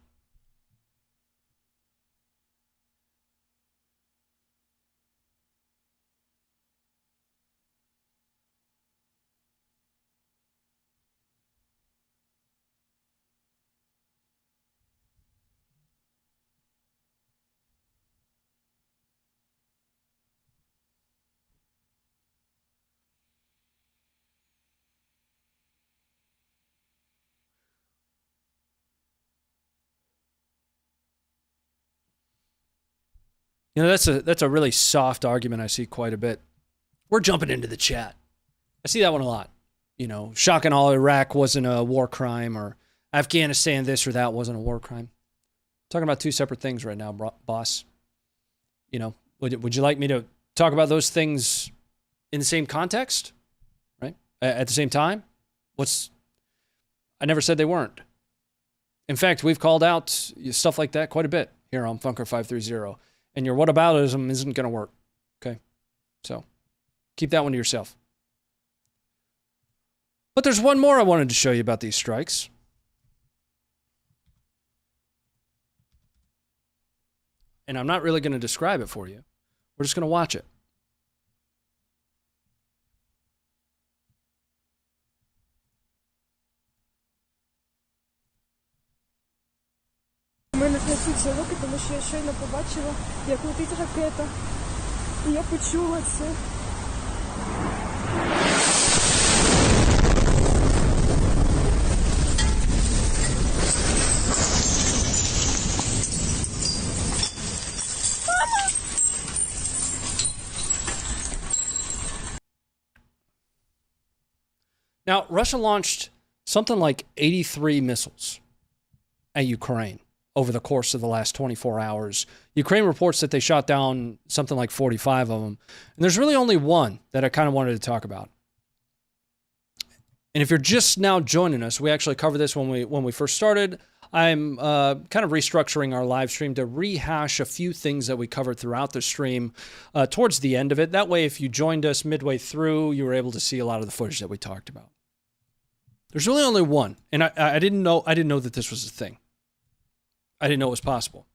You know, that's a really soft argument I see quite a bit. We're jumping into the chat. I see that one a lot. You know, shocking all Iraq wasn't a war crime, or Afghanistan this or that wasn't a war crime. Talking about two separate things right now, boss. You know, would you like me to talk about those things in the same context, right? At the same time? I never said they weren't. In fact, we've called out stuff like that quite a bit here on Funker 530. And your whataboutism isn't going to work, okay? So keep that one to yourself. But there's one more I wanted to show you about these strikes. And I'm not really going to describe it for you. We're just going to watch it. У мене трясуться руки, тому що я щойно побачила, як летить ракета. І я почула це. Now, Russia launched something like 83 missiles at Ukraine over the course of the last 24 hours. Ukraine reports that they shot down something like 45 of them. And there's really only one that I kind of wanted to talk about. And if you're just now joining us, we actually covered this when we first started. I'm kind of restructuring our live stream to rehash a few things that we covered throughout the stream towards the end of it. That way, if you joined us midway through, you were able to see a lot of the footage that we talked about. There's really only one, and I didn't know that this was a thing. I didn't know it was possible.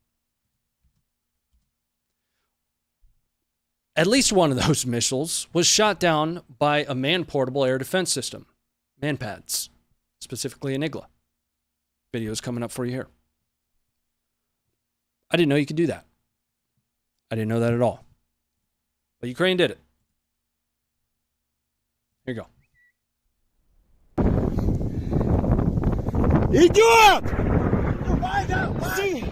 At least one of those missiles was shot down by a man-portable air defense system, MANPADS, specifically an Igla. Video is coming up for you here. I didn't know you could do that. I didn't know that at all. But Ukraine did it. Here you go. Идет! Давай, давай!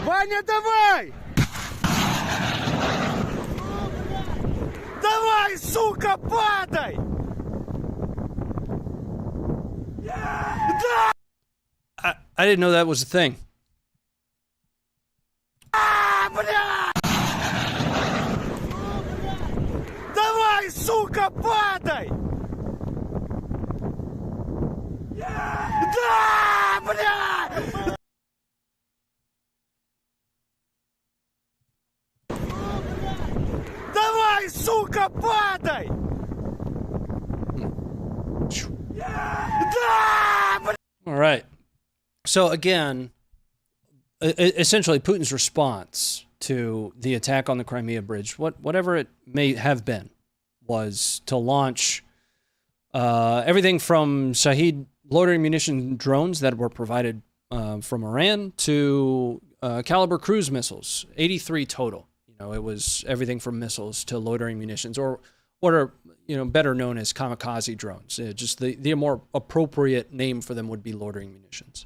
Ваня, давай! Давай, сука, падай! Да! I didn't know that was a thing. Бля! Давай, сука, падай! Да, бля! Давай, сука, падай! Да, бля! All right. So again, essentially Putin's response to the attack on the Crimea Bridge, whatever it may have been, was to launch everything from Shahed loitering munition drones that were provided from Iran to caliber cruise missiles, 83 total. You know, it was everything from missiles to loitering munitions, or what are, you know, better known as kamikaze drones. Just the more appropriate name for them would be loitering munitions.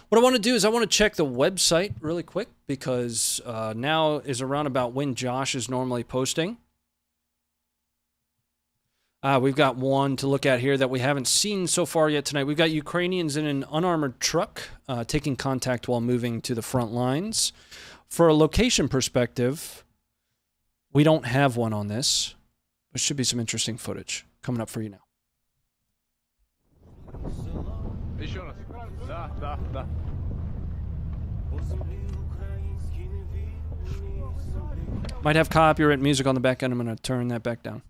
What I want to do is I want to check the website really quick, because now is around about when Josh is normally posting. We've got one to look at here that we haven't seen so far yet tonight. We've got Ukrainians in an unarmored truck taking contact while moving to the front lines. For a location perspective, we don't have one on this. There should be some interesting footage coming up for you now. Might have copyright music on the back end. I'm going to turn that back down.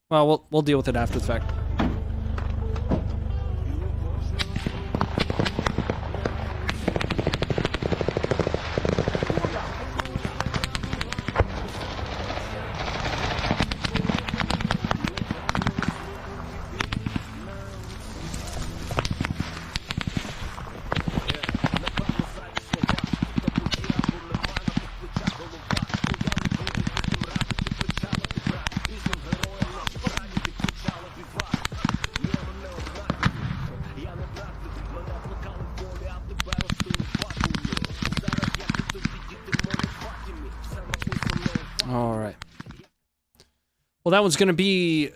Well, we'll deal with it after the fact. Well, that's going to be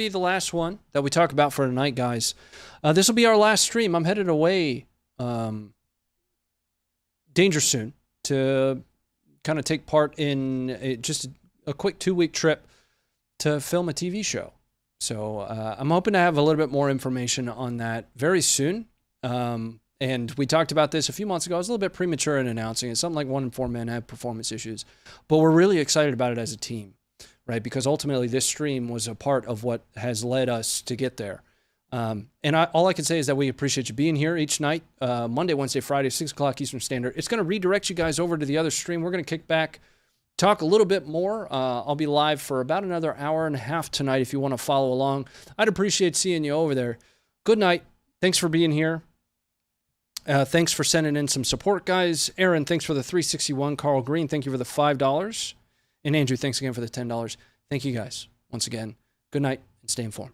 the last one that we talk about for tonight, guys. This will be our last stream. I'm headed away danger soon to kind of take part in just a quick 2-week trip to film a TV show. So I'm hoping to have a little bit more information on that very soon. And we talked about this a few months ago. I was a little bit premature in announcing it. Something like 1 in 4 men have performance issues. But we're really excited about it as a team, right? Because ultimately this stream was a part of what has led us to get there. And all I can say is that we appreciate you being here each night, Monday, Wednesday, Friday, 6 o'clock Eastern Standard. It's going to redirect you guys over to the other stream. We're going to kick back, talk a little bit more. I'll be live for about another hour and a half tonight if you want to follow along. I'd appreciate seeing you over there. Good night. Thanks for being here. Thanks for sending in some support, guys. Aaron, thanks for the $3.61. Carl Green, thank you for the $5. And Andrew, thanks again for the $10. Thank you, guys. Once again, good night and stay informed.